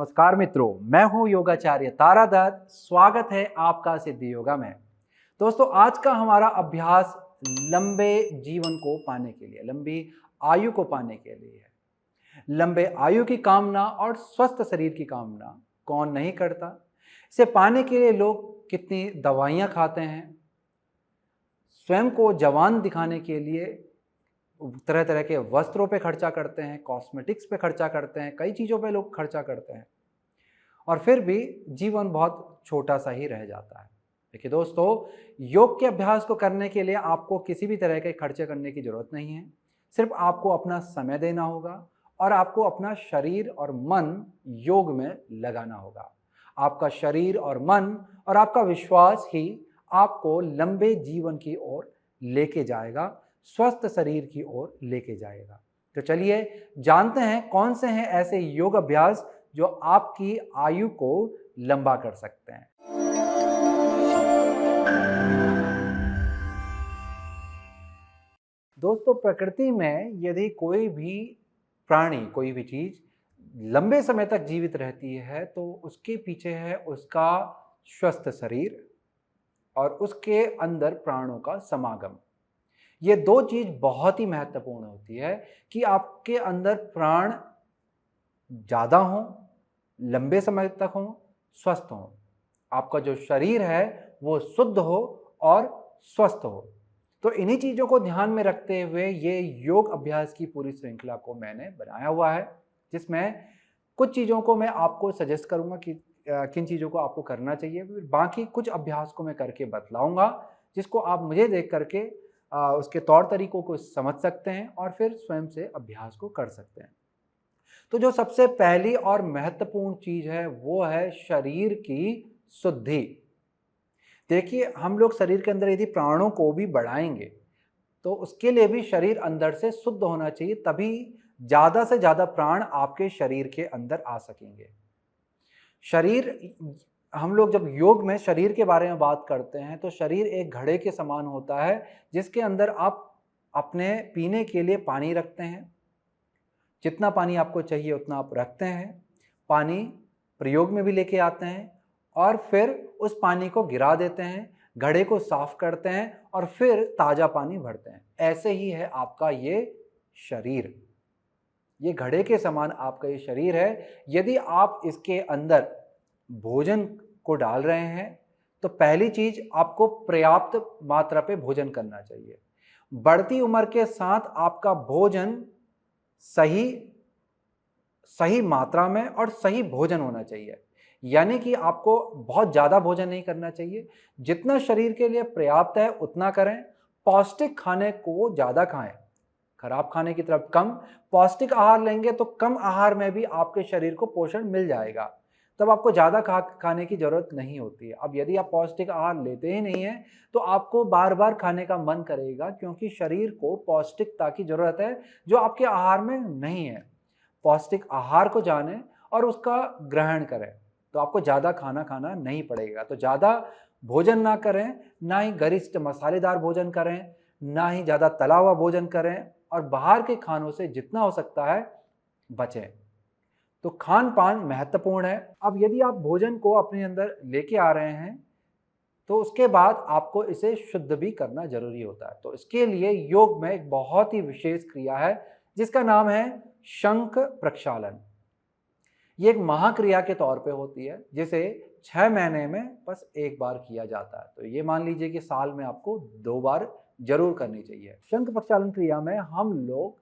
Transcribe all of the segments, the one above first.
नमस्कार मित्रों, मैं हूं योगाचार्य तारा दत्त। स्वागत है आपका सिद्धि योगा में। दोस्तों, आज का हमारा अभ्यास लंबे जीवन को पाने के लिए, लंबी आयु को पाने के लिए है। लंबे आयु की कामना और स्वस्थ शरीर की कामना कौन नहीं करता। इसे पाने के लिए लोग कितनी दवाइयाँ खाते हैं, स्वयं को जवान दिखाने के लिए तरह तरह के वस्त्रों पे खर्चा करते हैं, कॉस्मेटिक्स पे खर्चा करते हैं, कई चीज़ों पे लोग खर्चा करते हैं और फिर भी जीवन बहुत छोटा सा ही रह जाता है। देखिए दोस्तों, योग के अभ्यास को करने के लिए आपको किसी भी तरह के खर्चे करने की ज़रूरत नहीं है। सिर्फ आपको अपना समय देना होगा और आपको अपना शरीर और मन योग में लगाना होगा। आपका शरीर और मन और आपका विश्वास ही आपको लंबे जीवन की ओर लेके जाएगा, स्वस्थ शरीर की ओर लेके जाएगा। तो चलिए जानते हैं कौन से हैं ऐसे योग अभ्यास जो आपकी आयु को लंबा कर सकते हैं। दोस्तों, प्रकृति में यदि कोई भी प्राणी, कोई भी चीज लंबे समय तक जीवित रहती है तो उसके पीछे है उसका स्वस्थ शरीर और उसके अंदर प्राणों का समागम। ये दो चीज बहुत ही महत्वपूर्ण होती है कि आपके अंदर प्राण ज़्यादा हो, लंबे समय तक हो, स्वस्थ हो। आपका जो शरीर है वो शुद्ध हो और स्वस्थ हो। तो इन्हीं चीज़ों को ध्यान में रखते हुए ये योग अभ्यास की पूरी श्रृंखला को मैंने बनाया हुआ है, जिसमें कुछ चीज़ों को मैं आपको सजेस्ट करूंगा कि किन चीज़ों को आपको करना चाहिए। फिर बाकी कुछ अभ्यास को मैं करके बतलाऊंगा, जिसको आप मुझे देख करके उसके तौर तरीकों को समझ सकते हैं और फिर स्वयं से अभ्यास को कर सकते हैं। तो जो सबसे पहली और महत्वपूर्ण चीज है वो है शरीर की शुद्धि। देखिए, हम लोग शरीर के अंदर यदि प्राणों को भी बढ़ाएंगे तो उसके लिए भी शरीर अंदर से शुद्ध होना चाहिए, तभी ज्यादा से ज्यादा प्राण आपके शरीर के अंदर आ सकेंगे। शरीर, हम लोग जब योग में शरीर के बारे में बात करते हैं तो शरीर एक घड़े के समान होता है, जिसके अंदर आप अपने पीने के लिए पानी रखते हैं। जितना पानी आपको चाहिए उतना आप रखते हैं, पानी प्रयोग में भी लेके आते हैं और फिर उस पानी को गिरा देते हैं, घड़े को साफ करते हैं और फिर ताज़ा पानी भरते हैं। ऐसे ही है आपका ये शरीर, ये घड़े के समान आपका ये शरीर है। यदि आप इसके अंदर भोजन को डाल रहे हैं तो पहली चीज आपको पर्याप्त मात्रा पे भोजन करना चाहिए। बढ़ती उम्र के साथ आपका भोजन सही सही मात्रा में और सही भोजन होना चाहिए। यानी कि आपको बहुत ज़्यादा भोजन नहीं करना चाहिए, जितना शरीर के लिए पर्याप्त है उतना करें। पौष्टिक खाने को ज़्यादा खाएं, खराब खाने की तरफ कम। पौष्टिक आहार लेंगे तो कम आहार में भी आपके शरीर को पोषण मिल जाएगा, तब आपको ज़्यादा खाने की ज़रूरत नहीं होती है। अब यदि आप पौष्टिक आहार लेते ही नहीं हैं तो आपको बार बार खाने का मन करेगा, क्योंकि शरीर को पौष्टिकता की ज़रूरत है जो आपके आहार में नहीं है। पौष्टिक आहार को जानें और उसका ग्रहण करें तो आपको ज़्यादा खाना खाना नहीं पड़ेगा। तो ज़्यादा भोजन ना करें, ना ही गरिष्ठ मसालेदार भोजन करें, ना ही ज़्यादा तला हुआ भोजन करें और बाहर के खानों से जितना हो सकता है बचें। तो खान पान महत्वपूर्ण है। अब यदि आप भोजन को अपने अंदर लेके आ रहे हैं तो उसके बाद आपको इसे शुद्ध भी करना जरूरी होता है। तो इसके लिए योग में एक बहुत ही विशेष क्रिया है जिसका नाम है शंख प्रक्षालन। ये एक महाक्रिया के तौर पे होती है, जिसे 6 महीने में बस एक बार किया जाता है। तो ये मान लीजिए कि साल में आपको 2 बार जरूर करनी चाहिए। शंख प्रक्षालन क्रिया में हम लोग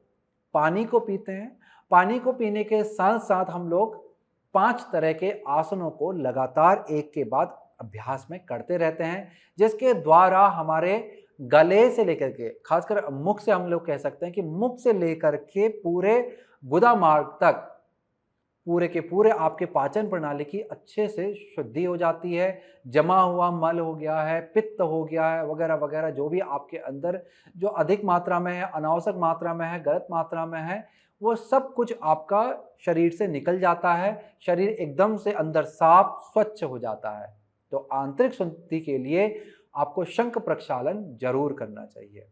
पानी को पीते हैं। पानी को पीने के साथ साथ हम लोग 5 तरह के आसनों को लगातार एक के बाद अभ्यास में करते रहते हैं, जिसके द्वारा हमारे गले से लेकर के, खासकर मुख से हम लोग कह सकते हैं कि मुख से लेकर के पूरे गुदा मार्ग तक पूरे के पूरे आपके पाचन प्रणाली की अच्छे से शुद्धि हो जाती है। जमा हुआ मल हो गया है, पित्त हो गया है, वगैरह वगैरह जो भी आपके अंदर जो अधिक मात्रा में है, अनावश्यक मात्रा में है, गलत मात्रा में है, वो सब कुछ आपका शरीर से निकल जाता है। शरीर एकदम से अंदर साफ स्वच्छ हो जाता है। तो आंतरिक शुद्धि के लिए आपको शंख प्रक्षालन जरूर करना चाहिए।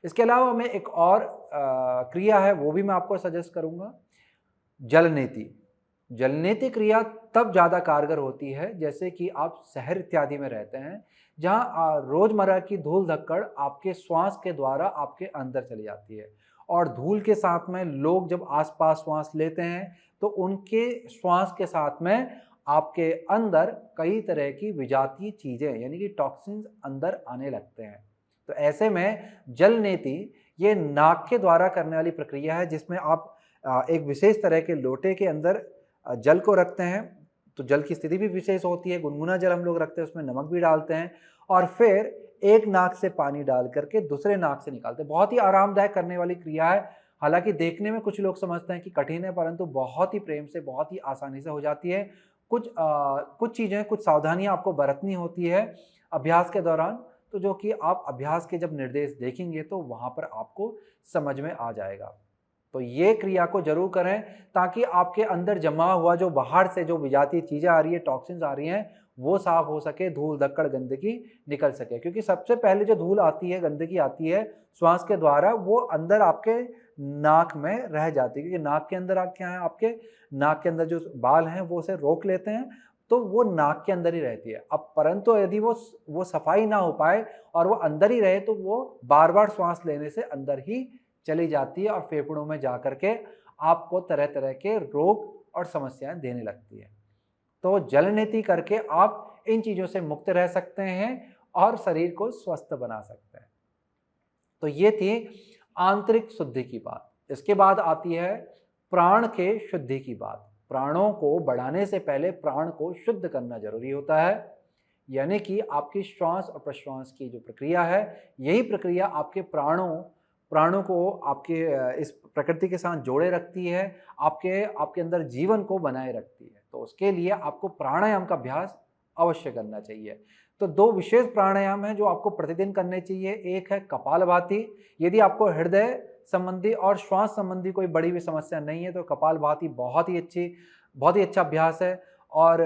इसके अलावा मैं एक और क्रिया है वो भी मैं आपको सजेस्ट करूंगा, जल नीति। जलनेति क्रिया तब ज़्यादा कारगर होती है जैसे कि आप शहर इत्यादि में रहते हैं, जहाँ रोज़मर्रा की धूल धक्कड़ आपके श्वास के द्वारा आपके अंदर चली जाती है, और धूल के साथ में लोग जब आस-पास श्वास लेते हैं, तो उनके श्वास के साथ में आपके अंदर कई तरह की विजातीय चीज़ें यानी कि टॉक्सिन्स अंदर आने लगते हैं। तो ऐसे में जलनेति ये नाक के द्वारा करने वाली प्रक्रिया है, जिसमें आप एक विशेष तरह के लोटे के अंदर जल को रखते हैं, तो जल की स्थिति भी विशेष होती है, गुनगुना जल हम लोग रखते हैं, उसमें नमक भी डालते हैं और फिर एक नाक से पानी डाल करके दूसरे नाक से निकालते हैं। बहुत ही आरामदायक करने वाली क्रिया है। हालाँकि देखने में कुछ लोग समझते हैं कि कठिन है, परंतु बहुत ही प्रेम से, बहुत ही आसानी से हो जाती है। कुछ चीज़ें, कुछ सावधानियाँ आपको बरतनी होती है अभ्यास के दौरान, तो जो कि आप अभ्यास के जब निर्देश देखेंगे तो वहाँ पर आपको समझ में आ जाएगा। तो ये क्रिया को ज़रूर करें ताकि आपके अंदर जमा हुआ जो बाहर से जो विजातीय चीज़ें आ रही है, टॉक्सिन्स आ रही हैं, वो साफ़ हो सके, धूल धक्कड़ गंदगी निकल सके। क्योंकि सबसे पहले जो धूल आती है, गंदगी आती है श्वास के द्वारा, वो अंदर आपके नाक में रह जाती है, क्योंकि नाक के अंदर क्या है, आपके नाक के अंदर जो बाल हैं वो उसे रोक लेते हैं, तो वो नाक के अंदर ही रहती है। अब परंतु यदि वो सफाई ना हो पाए और वो अंदर ही रहे, तो वो बार-बार श्वास लेने से अंदर ही चली जाती है और फेफड़ों में जा करके आपको तरह-तरह के रोग और समस्याएँ देने लगती है। तो जलनेति करके आप इन चीज़ों से मुक्त रह सकते हैं और शरीर को स्वस्थ बना सकते हैं। तो ये थी आंतरिक शुद्धि की बात। इसके बाद आती है प्राण के शुद्धि की बात। प्राणों को बढ़ाने से पहले प्राण को शुद्ध करना ज़रूरी होता है। यानी कि आपकी श्वास और प्रश्वास की जो प्रक्रिया है, यही प्रक्रिया आपके प्राणों को आपके इस प्रकृति के साथ जोड़े रखती है, आपके अंदर जीवन को बनाए रखती है। तो उसके लिए आपको प्राणायाम का अभ्यास अवश्य करना चाहिए। तो 2 विशेष प्राणायाम हैं जो आपको प्रतिदिन करने चाहिए। एक है कपालभाति। यदि आपको हृदय संबंधी और श्वास संबंधी कोई बड़ी भी समस्या नहीं है, तो कपालभाति बहुत ही अच्छा अभ्यास है। और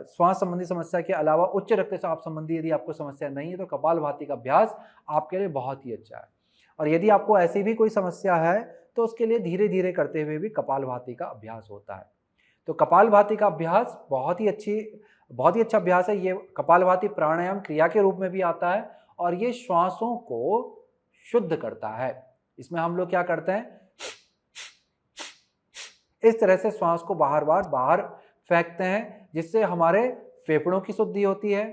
श्वास संबंधी समस्या के अलावा उच्च रक्तचाप संबंधी यदि आपको समस्या नहीं है, तो कपालभाति का अभ्यास आपके लिए बहुत ही अच्छा है। और यदि आपको ऐसी भी कोई समस्या है, तो उसके लिए धीरे-धीरे करते हुए भी कपालभाति का अभ्यास होता है। तो कपालभाति का अभ्यास बहुत ही अच्छा अभ्यास है। ये कपालभाति प्राणायाम क्रिया के रूप में भी आता है और ये श्वासों को शुद्ध करता है। इसमें हम लोग क्या करते हैं, इस तरह से श्वास को बाहर फेंकते हैं, जिससे हमारे फेफड़ों की शुद्धि होती है,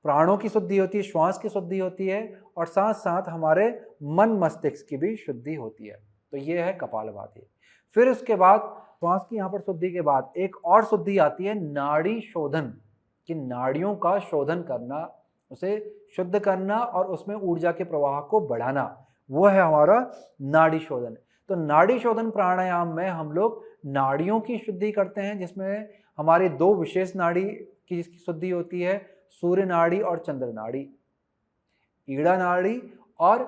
प्राणों की शुद्धि होती है, श्वास की शुद्धि होती है और साथ-साथ हमारे मन मस्तिष्क की भी शुद्धि होती है। तो ये है कपालभाति। फिर उसके बाद श्वास की यहाँ पर शुद्धि के बाद एक और शुद्धि आती है नाड़ी शोधन, कि नाड़ियों का शोधन करना, उसे शुद्ध करना और उसमें ऊर्जा के प्रवाह को बढ़ाना, वो है हमारा नाड़ी शोधन। तो नाड़ी शोधन प्राणायाम में हम लोग नाड़ियों की शुद्धि करते हैं, जिसमें हमारी 2 विशेष नाड़ी की शुद्धि होती है, सूर्य नाड़ी और चंद्र नाड़ी, ईड़ा नाड़ी और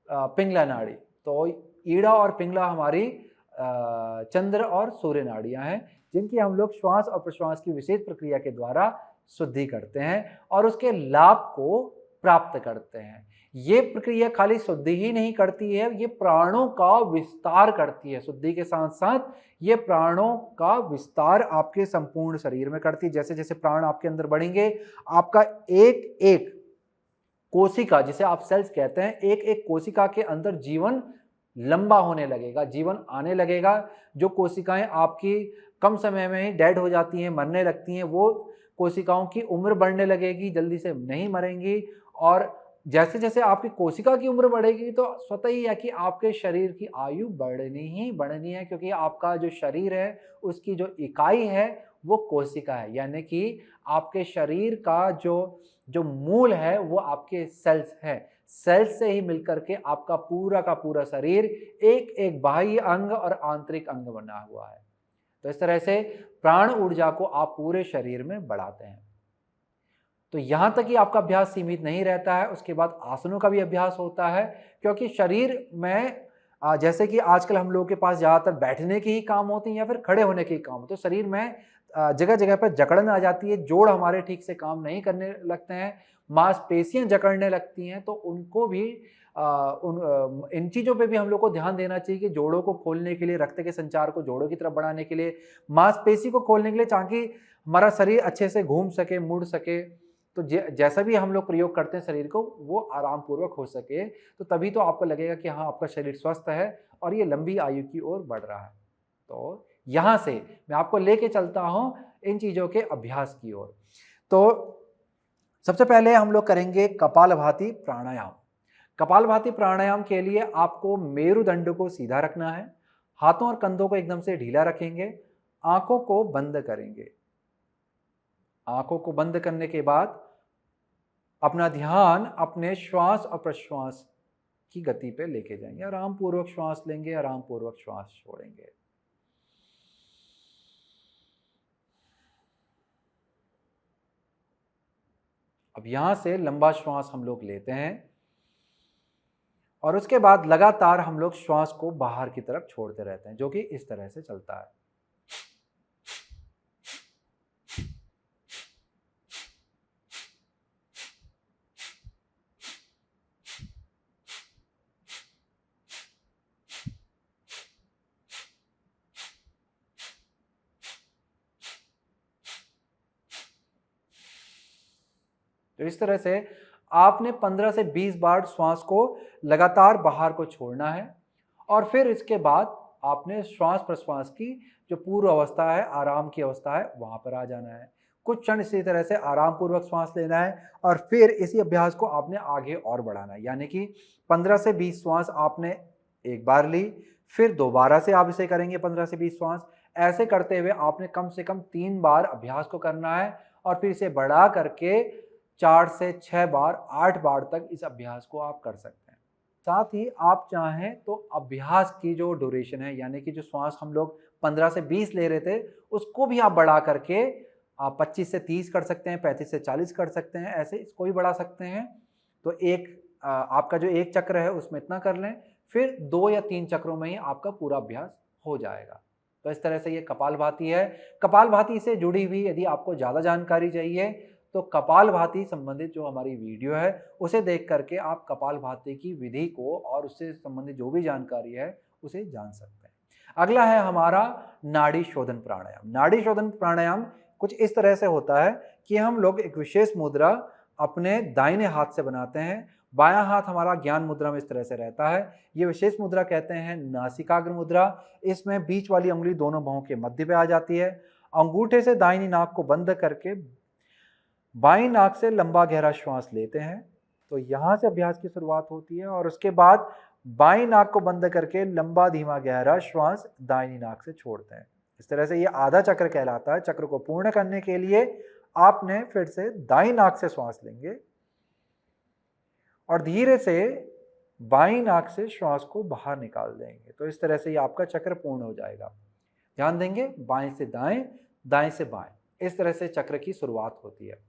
पिंगला नाड़ी। तो ईड़ा और पिंगला हमारी चंद्र और सूर्य नाड़ियां हैं, जिनकी हम लोग श्वास और प्रश्वास की विशेष प्रक्रिया के द्वारा शुद्धि करते हैं और उसके लाभ को प्राप्त करते हैं। ये प्रक्रिया खाली शुद्धि ही नहीं करती है, ये प्राणों का विस्तार करती है। शुद्धि के साथ साथ ये प्राणों का विस्तार आपके संपूर्ण शरीर में करती है। जैसे जैसे प्राण आपके अंदर बढ़ेंगे, आपका एक एक कोशिका, जिसे आप सेल्स कहते हैं, एक एक कोशिका के अंदर जीवन लंबा होने लगेगा, जीवन आने लगेगा। जो कोशिकाएं आपकी कम समय में ही डेड हो जाती हैं, मरने लगती हैं, वो कोशिकाओं की उम्र बढ़ने लगेगी, जल्दी से नहीं मरेंगी। और जैसे जैसे आपकी कोशिका की उम्र बढ़ेगी, तो स्वतः ही है कि आपके शरीर की आयु बढ़नी है, क्योंकि आपका जो शरीर है उसकी जो इकाई है वो कोशिका है। यानी कि आपके शरीर का जो मूल है वो आपके सेल्स है। सेल्स से ही मिलकर के आपका पूरा का पूरा शरीर एक एक बाह्य अंग और आंतरिक अंग बना हुआ है। तो इस तरह से प्राण ऊर्जा को आप पूरे शरीर में बढ़ाते हैं। तो यहाँ तक ही आपका अभ्यास सीमित नहीं रहता है, उसके बाद आसनों का भी अभ्यास होता है, क्योंकि शरीर में जैसे कि आजकल हम लोगों के पास ज़्यादातर बैठने के ही काम होते हैं या फिर खड़े होने के ही काम होते हैं। शरीर में जगह जगह पर जकड़न आ जाती है, जोड़ हमारे ठीक से काम नहीं करने लगते हैं, मांसपेशियां जकड़ने लगती हैं, तो उनको भी इन चीज़ों पे भी हम लोग को ध्यान देना चाहिए कि जोड़ों को खोलने के लिए, रक्त के संचार को जोड़ों की तरफ बढ़ाने के लिए, मांसपेशी को खोलने के लिए, ताकि हमारा शरीर अच्छे से घूम सके, मुड़ सके, तो जैसा भी हम लोग प्रयोग करते हैं शरीर को, वो आराम पूर्वक हो सके, तो तभी तो आपको लगेगा कि हाँ, आपका शरीर स्वस्थ है और ये लंबी आयु की ओर बढ़ रहा है। तो यहाँ से मैं आपको लेके चलता हूँ इन चीज़ों के अभ्यास की ओर। तो सबसे पहले हम लोग करेंगे कपालभाति प्राणायाम। कपालभाति प्राणायाम के लिए आपको मेरुदंड को सीधा रखना है, हाथों और कंधों को एकदम से ढीला रखेंगे, आंखों को बंद करेंगे। आंखों को बंद करने के बाद अपना ध्यान अपने श्वास और प्रश्वास की गति पे लेके जाएंगे। आराम पूर्वक श्वास लेंगे, आराम पूर्वक श्वास छोड़ेंगे। अब यहां से लंबा श्वास हम लोग लेते हैं और उसके बाद लगातार हम लोग श्वास को बाहर की तरफ छोड़ते रहते हैं, जो कि इस तरह से चलता है। तो इस तरह से आपने 15 से 20 बार श्वास को लगातार बाहर को छोड़ना है और फिर इसके बाद आपने श्वास प्रश्वास की जो पूर्व अवस्था है, आराम की अवस्था है, वहां पर आ जाना है। कुछ क्षण इसी तरह से आराम पूर्वक श्वास लेना है और फिर इसी अभ्यास को आपने आगे और बढ़ाना है। यानी कि 15 से 20 श्वास आपने एक बार ली, फिर दोबारा से आप इसे करेंगे 15 से 20 श्वास। ऐसे करते हुए आपने कम से कम 3 बार अभ्यास को करना है और फिर इसे बढ़ा करके 4 से 6 बार, 8 बार तक इस अभ्यास को आप कर सकते हैं। साथ ही आप चाहें तो अभ्यास की जो ड्यूरेशन है, यानी कि जो श्वास हम लोग 15 से 20 ले रहे थे, उसको भी आप बढ़ा करके आप 25 से 30 कर सकते हैं, 35 से 40 कर सकते हैं, ऐसे इसको भी बढ़ा सकते हैं। तो आपका जो एक चक्र है उसमें इतना कर लें, फिर 2 या 3 चक्रों में ही आपका पूरा अभ्यास हो जाएगा। तो इस तरह से ये कपालभाति है। कपालभाति से जुड़ी हुई यदि आपको ज़्यादा जानकारी चाहिए तो कपालभाति संबंधित जो हमारी वीडियो है उसे देख करके आप कपालभाति की विधि को और उससे संबंधित जो भी जानकारी है उसे जान सकते हैं। अगला है हमारा नाड़ी शोधन प्राणायाम। नाड़ी शोधन प्राणायाम कुछ इस तरह से होता है कि हम लोग एक विशेष मुद्रा अपने दाहिने हाथ से बनाते हैं, बायां हाथ हमारा ज्ञान मुद्रा में इस तरह से रहता है। ये विशेष मुद्रा कहते हैं नासिकाग्र मुद्रा। इसमें बीच वाली उंगली दोनों बाहों के मध्य पे आ जाती है। अंगूठे से दाहिनी नाक को बंद करके बाईं नाक से लंबा गहरा श्वास लेते हैं। तो यहाँ से अभ्यास की शुरुआत होती है और उसके बाद बाईं नाक को बंद करके लंबा धीमा गहरा श्वास दाहिनी नाक से छोड़ते हैं। इस तरह से ये आधा चक्र कहलाता है। चक्र को पूर्ण करने के लिए आपने फिर से दाईं नाक से श्वास लेंगे और धीरे से बाईं नाक से श्वास को बाहर निकाल देंगे। तो इस तरह से ये आपका चक्र पूर्ण हो जाएगा। ध्यान देंगे, बाएं से दाएं, दाएं से बाएं, इस तरह से चक्र की शुरुआत होती है।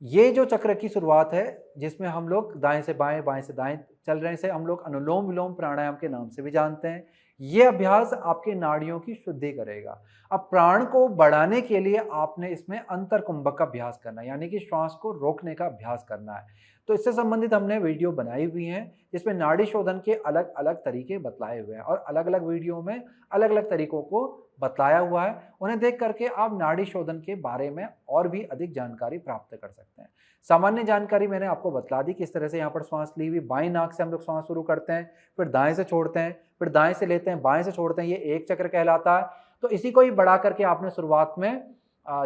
ये जो चक्र की शुरुआत है जिसमें हम लोग दाएं से बाएं, बाएं से दाएं चल रहे हैं, इसे हम लोग अनुलोम विलोम प्राणायाम के नाम से भी जानते हैं। ये अभ्यास आपके नाड़ियों की शुद्धि करेगा। अब प्राण को बढ़ाने के लिए आपने इसमें अंतर कुंभक का अभ्यास करना है, यानी कि श्वास को रोकने का अभ्यास करना है। तो इससे संबंधित हमने वीडियो बनाई हुई हैं जिसमें नाड़ी शोधन के अलग अलग तरीके बतलाए हुए हैं और अलग अलग वीडियो में अलग अलग तरीकों को बतलाया हुआ है। उन्हें देख करके आप नाड़ी शोधन के बारे में और भी अधिक जानकारी प्राप्त कर सकते हैं। सामान्य जानकारी मैंने आपको बतला दी, किस तरह से यहाँ पर श्वास ली हुई बाईं नाक से हम लोग श्वास शुरू करते हैं, फिर दाएं से छोड़ते हैं, फिर दाएं से लेते हैं, बाएं से छोड़ते हैं, ये एक चक्र कहलाता है। तो इसी को ही बढ़ा करके आपने शुरुआत में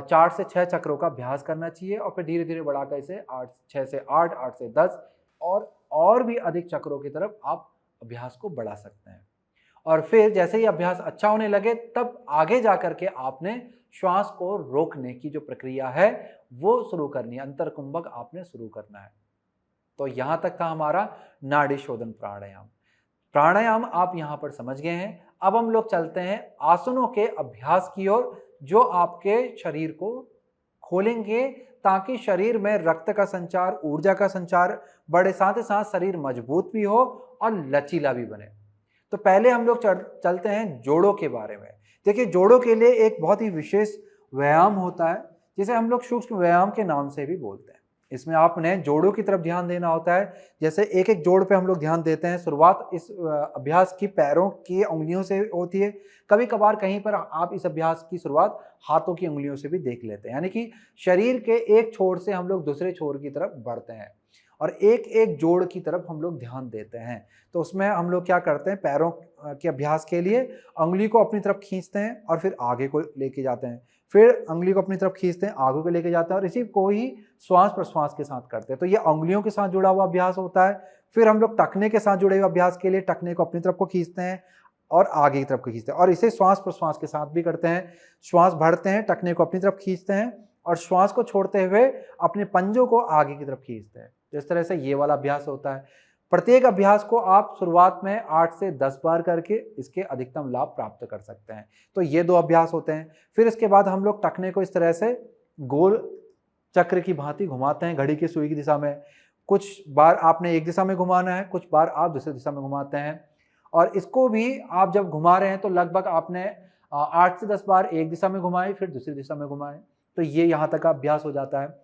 4 से 6 चक्रों का अभ्यास करना चाहिए और फिर धीरे धीरे बढ़ाकर इसे 6 से 8, 8 से 10 और भी अधिक चक्रों की तरफ आप अभ्यास को बढ़ा सकते हैं। और फिर जैसे ही अभ्यास अच्छा होने लगे तब आगे जा करके आपने श्वास को रोकने की जो प्रक्रिया है वो शुरू करनी है, अंतर कुंभक आपने शुरू करना है। तो यहाँ तक था हमारा नाड़ी शोधन प्राणायाम। प्राणायाम आप यहाँ पर समझ गए हैं। अब हम लोग चलते हैं आसनों के अभ्यास की ओर, जो आपके शरीर को खोलेंगे ताकि शरीर में रक्त का संचार, ऊर्जा का संचार बढ़े, साथ ही साथ शरीर मजबूत भी हो और लचीला भी बने। तो पहले हम लोग चलते हैं जोड़ों के बारे में। देखिए, जोड़ों के लिए एक बहुत ही विशेष व्यायाम होता है, जिसे हम लोग सूक्ष्म व्यायाम के नाम से भी बोलते हैं। इसमें आपने जोड़ों की तरफ ध्यान देना होता है। जैसे एक एक जोड़ पे हम लोग ध्यान देते हैं। शुरुआत इस अभ्यास की पैरों की उंगलियों से होती है। कभी कभार कहीं पर आप इस अभ्यास की शुरुआत हाथों की उंगलियों से भी देख लेते हैं। यानी कि शरीर के एक छोर से हम लोग दूसरे छोर की तरफ बढ़ते हैं और एक एक जोड़ की तरफ हम लोग ध्यान देते हैं। तो उसमें हम लोग क्या करते हैं, पैरों के अभ्यास के लिए उंगली को अपनी तरफ खींचते हैं और फिर आगे को लेके जाते हैं, फिर उंगली को अपनी तरफ खींचते हैं, आगे को लेके जाते हैं और इसी को ही श्वास प्रश्वास के साथ करते हैं। तो ये उंगलियों के साथ जुड़ा हुआ अभ्यास होता है। फिर हम लोग टखने के साथ जुड़े हुए अभ्यास के लिए टखने को अपनी तरफ को खींचते हैं और आगे की तरफ को खींचते हैं और इसे श्वास प्रश्वास के साथ भी करते हैं। श्वास भरते हैं, टखने को अपनी तरफ खींचते हैं और श्वास को छोड़ते हुए अपने पंजों को आगे की तरफ खींचते हैं। इस तरह से ये वाला अभ्यास होता है। प्रत्येक अभ्यास को आप शुरुआत में 8 से 10 बार करके इसके अधिकतम लाभ प्राप्त कर सकते हैं। तो ये 2 अभ्यास होते हैं। फिर इसके बाद हम लोग टखने को इस तरह से गोल चक्र की भांति घुमाते हैं घड़ी की सुई की दिशा में। कुछ बार आपने एक दिशा में घुमाना है, कुछ बार आप दूसरी दिशा में घुमाते हैं और इसको भी आप जब घुमा रहे हैं तो लगभग आपने 8 से 10 बार एक दिशा में घुमाए, फिर दूसरी दिशा में घुमाए। तो ये यहाँ तक का अभ्यास हो जाता है।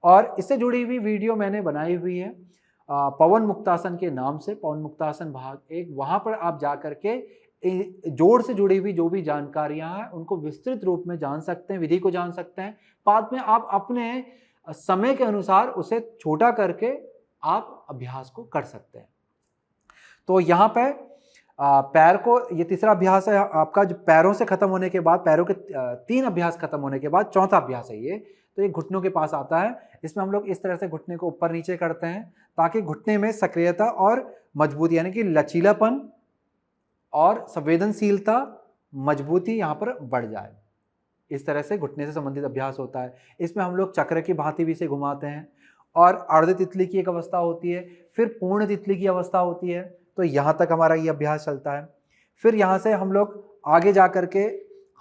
और इससे जुड़ी हुई वीडियो मैंने बनाई हुई है पवन मुक्तासन के नाम से, पवन मुक्तासन भाग 1। वहाँ पर आप जा करके जोड़ से जुड़ी हुई जो भी जानकारियाँ हैं उनको विस्तृत रूप में जान सकते हैं, विधि को जान सकते हैं। बाद में आप अपने समय के अनुसार उसे छोटा करके आप अभ्यास को कर सकते हैं। तो यहाँ पे पैर को, ये तीसरा अभ्यास है आपका, जो पैरों से खत्म होने के बाद, पैरों के 3 अभ्यास खत्म होने के बाद चौथा अभ्यास है ये। तो ये घुटनों के पास आता है। इसमें हम लोग इस तरह से घुटने को ऊपर नीचे करते हैं ताकि घुटने में सक्रियता और मजबूती यानी कि लचीलापन और संवेदनशीलता, मजबूती यहाँ पर बढ़ जाए। इस तरह से घुटने से संबंधित अभ्यास होता है। इसमें हम लोग चक्र की भांति भी इसे घुमाते हैं और अर्ध तितली की एक अवस्था होती है, फिर पूर्ण तितली की अवस्था होती है। तो यहाँ तक हमारा ये अभ्यास चलता है। फिर यहाँ से हम लोग आगे जा करके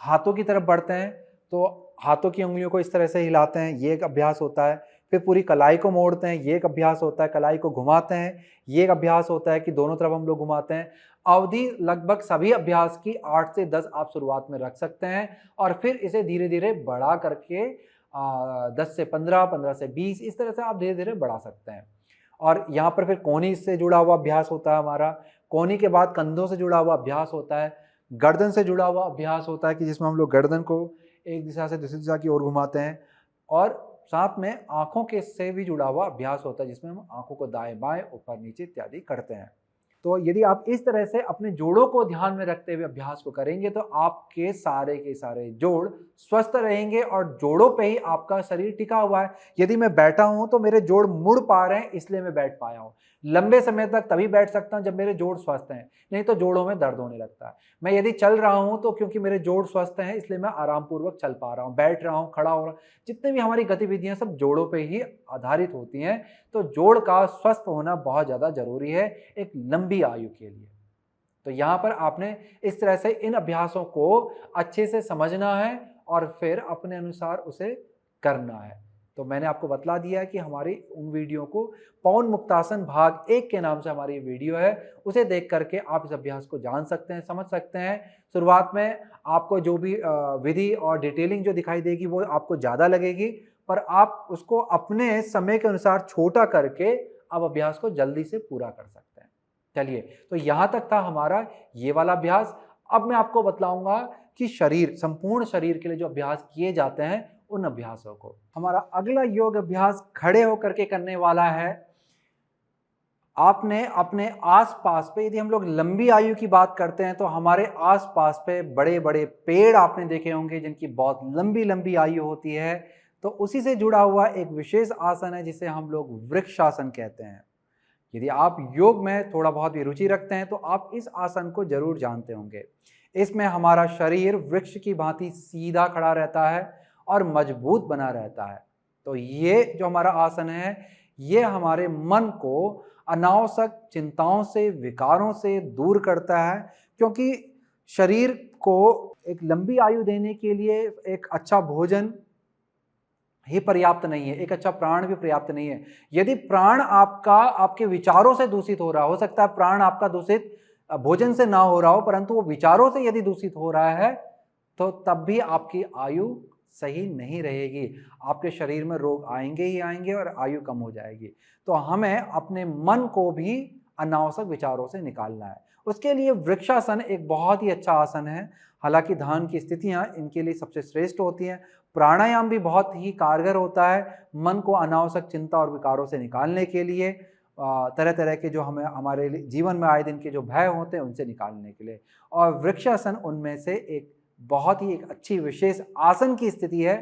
हाथों की तरफ बढ़ते हैं। तो हाथों की उंगलियों को इस तरह से हिलाते हैं, ये एक अभ्यास होता है। फिर पूरी कलाई को मोड़ते हैं, ये एक अभ्यास होता है। कलाई को घुमाते हैं, ये एक अभ्यास होता है कि दोनों तरफ हम लोग घुमाते हैं। अवधि लगभग सभी अभ्यास की 8 से 10 आप शुरुआत में रख सकते हैं और फिर इसे धीरे धीरे बढ़ा करके 10 से 15, 15 से 20, इस तरह से आप धीरे धीरे बढ़ा सकते हैं। और यहाँ पर फिर कोहनी से जुड़ा हुआ अभ्यास होता है हमारा। कोहनी के बाद कंधों से जुड़ा हुआ अभ्यास होता है। गर्दन से जुड़ा हुआ अभ्यास होता है कि जिसमें हम लोग गर्दन को एक दिशा से दूसरी दिशा की ओर घुमाते हैं। और साथ में आंखों के से भी जुड़ा हुआ अभ्यास होता है जिसमें हम आंखों को दाएं बाएं, ऊपर नीचे इत्यादि करते हैं। तो यदि आप इस तरह से अपने जोड़ों को ध्यान में रखते हुए अभ्यास को करेंगे तो आपके सारे के सारे जोड़ स्वस्थ रहेंगे और जोड़ों पे ही आपका शरीर टिका हुआ है। यदि मैं बैठा हूं तो मेरे जोड़ मुड़ पा रहे हैं, इसलिए मैं बैठ पाया हूं। लंबे समय तक तभी बैठ सकता हूं जब मेरे जोड़ स्वस्थ हैं, नहीं तो जोड़ों में दर्द होने लगता है। मैं यदि चल रहा हूं तो क्योंकि मेरे जोड़ स्वस्थ हैं इसलिए मैं आराम पूर्वक चल पा रहा हूं, बैठ रहा हूं, खड़ा हो रहा हूं। जितने भी हमारी गतिविधियां सब जोड़ों पे ही आधारित होती हैं। तो जोड़ का स्वस्थ होना बहुत ज्यादा जरूरी है एक लंबी आयु के लिए। तो यहाँ पर आपने इस तरह से इन अभ्यासों को अच्छे से समझना है और फिर अपने अनुसार उसे करना है। तो मैंने आपको बतला दिया है कि हमारी उन वीडियो को पवन मुक्तासन भाग 1 के नाम से हमारी वीडियो है, उसे देख करके आप इस अभ्यास को जान सकते हैं, समझ सकते हैं। शुरुआत में आपको जो भी विधि और डिटेलिंग जो दिखाई देगी वो आपको ज़्यादा लगेगी, पर आप उसको अपने समय के अनुसार छोटा करके आप अभ्यास को जल्दी से पूरा कर सकते हैं। चलिए, तो यहाँ तक था हमारा ये वाला अभ्यास। अब मैं आपको बतलाऊंगा कि संपूर्ण शरीर के लिए जो अभ्यास किए जाते हैं उन अभ्यासों को। हमारा अगला योग अभ्यास खड़े होकर के करने वाला है। आपने अपने आसपास पे, यदि हम लोग लंबी आयु की बात करते हैं तो हमारे आसपास पे बड़े बड़े पेड़ आपने देखे होंगे जिनकी बहुत लंबी लंबी आयु होती है। तो उसी से जुड़ा हुआ एक विशेष आसन है जिसे हम लोग वृक्षासन कहते हैं। यदि आप योग में थोड़ा बहुत भी रुचि रखते हैं तो आप इस आसन को जरूर जानते होंगे। इसमें हमारा शरीर वृक्ष की भांति सीधा खड़ा रहता है और मजबूत बना रहता है। तो ये जो हमारा आसन है ये हमारे मन को अनावश्यक चिंताओं से, विकारों से दूर करता है, क्योंकि शरीर को एक लंबी आयु देने के लिए एक अच्छा भोजन ही पर्याप्त नहीं है, एक अच्छा प्राण भी पर्याप्त नहीं है। यदि प्राण आपका आपके विचारों से दूषित हो रहा, हो सकता है प्राण आपका दूषित भोजन से ना हो रहा हो, परंतु वो विचारों से यदि दूषित हो रहा है तो तब भी आपकी आयु सही नहीं रहेगी। आपके शरीर में रोग आएंगे ही आएंगे और आयु कम हो जाएगी। तो हमें अपने मन को भी अनावश्यक विचारों से निकालना है। उसके लिए वृक्षासन एक बहुत ही अच्छा आसन है। हालांकि ध्यान की स्थितियां इनके लिए सबसे श्रेष्ठ होती हैं। प्राणायाम भी बहुत ही कारगर होता है मन को अनावश्यक चिंता और विकारों से निकालने के लिए, तरह तरह के जो हमें हमारे जीवन में आए दिन के जो भय होते हैं उनसे निकालने के लिए। और वृक्षासन उनमें से एक बहुत ही एक अच्छी विशेष आसन की स्थिति है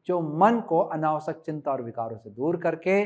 जो मन को अनावश्यक चिंता और विकारों से दूर करके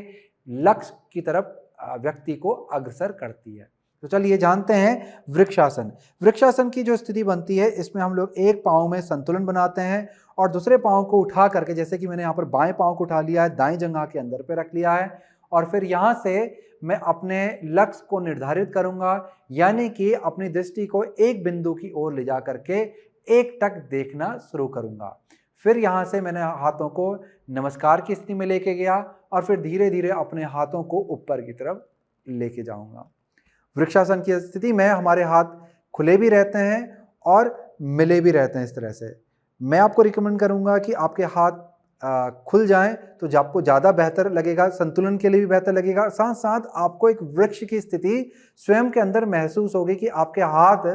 लक्ष्य की तरफ व्यक्ति को अग्रसर करती है। तो चलिए जानते हैं वृक्षासन। वृक्षासन की जो स्थिति बनती है इसमें हम लोग एक पाँव में संतुलन बनाते हैं और दूसरे पाँव को उठा करके, जैसे कि मैंने यहाँ पर बाएं पाँव को उठा लिया है, दाएं जंघा के अंदर पे रख लिया है और फिर यहाँ से मैं अपने लक्ष्य को निर्धारित करूंगा, यानी कि अपनी दृष्टि को एक बिंदु की ओर ले जा करके एक टक देखना शुरू करूंगा। फिर यहाँ से मैंने हाथों को नमस्कार की स्थिति में लेके गया और फिर धीरे धीरे अपने हाथों को ऊपर की तरफ लेके जाऊंगा। वृक्षासन की स्थिति में हमारे हाथ खुले भी रहते हैं और मिले भी रहते हैं। इस तरह से मैं आपको रिकमेंड करूंगा कि आपके हाथ खुल जाएं तो आपको ज़्यादा बेहतर लगेगा, संतुलन के लिए भी बेहतर लगेगा। साथ साथ आपको एक वृक्ष की स्थिति स्वयं के अंदर महसूस होगी कि आपके हाथ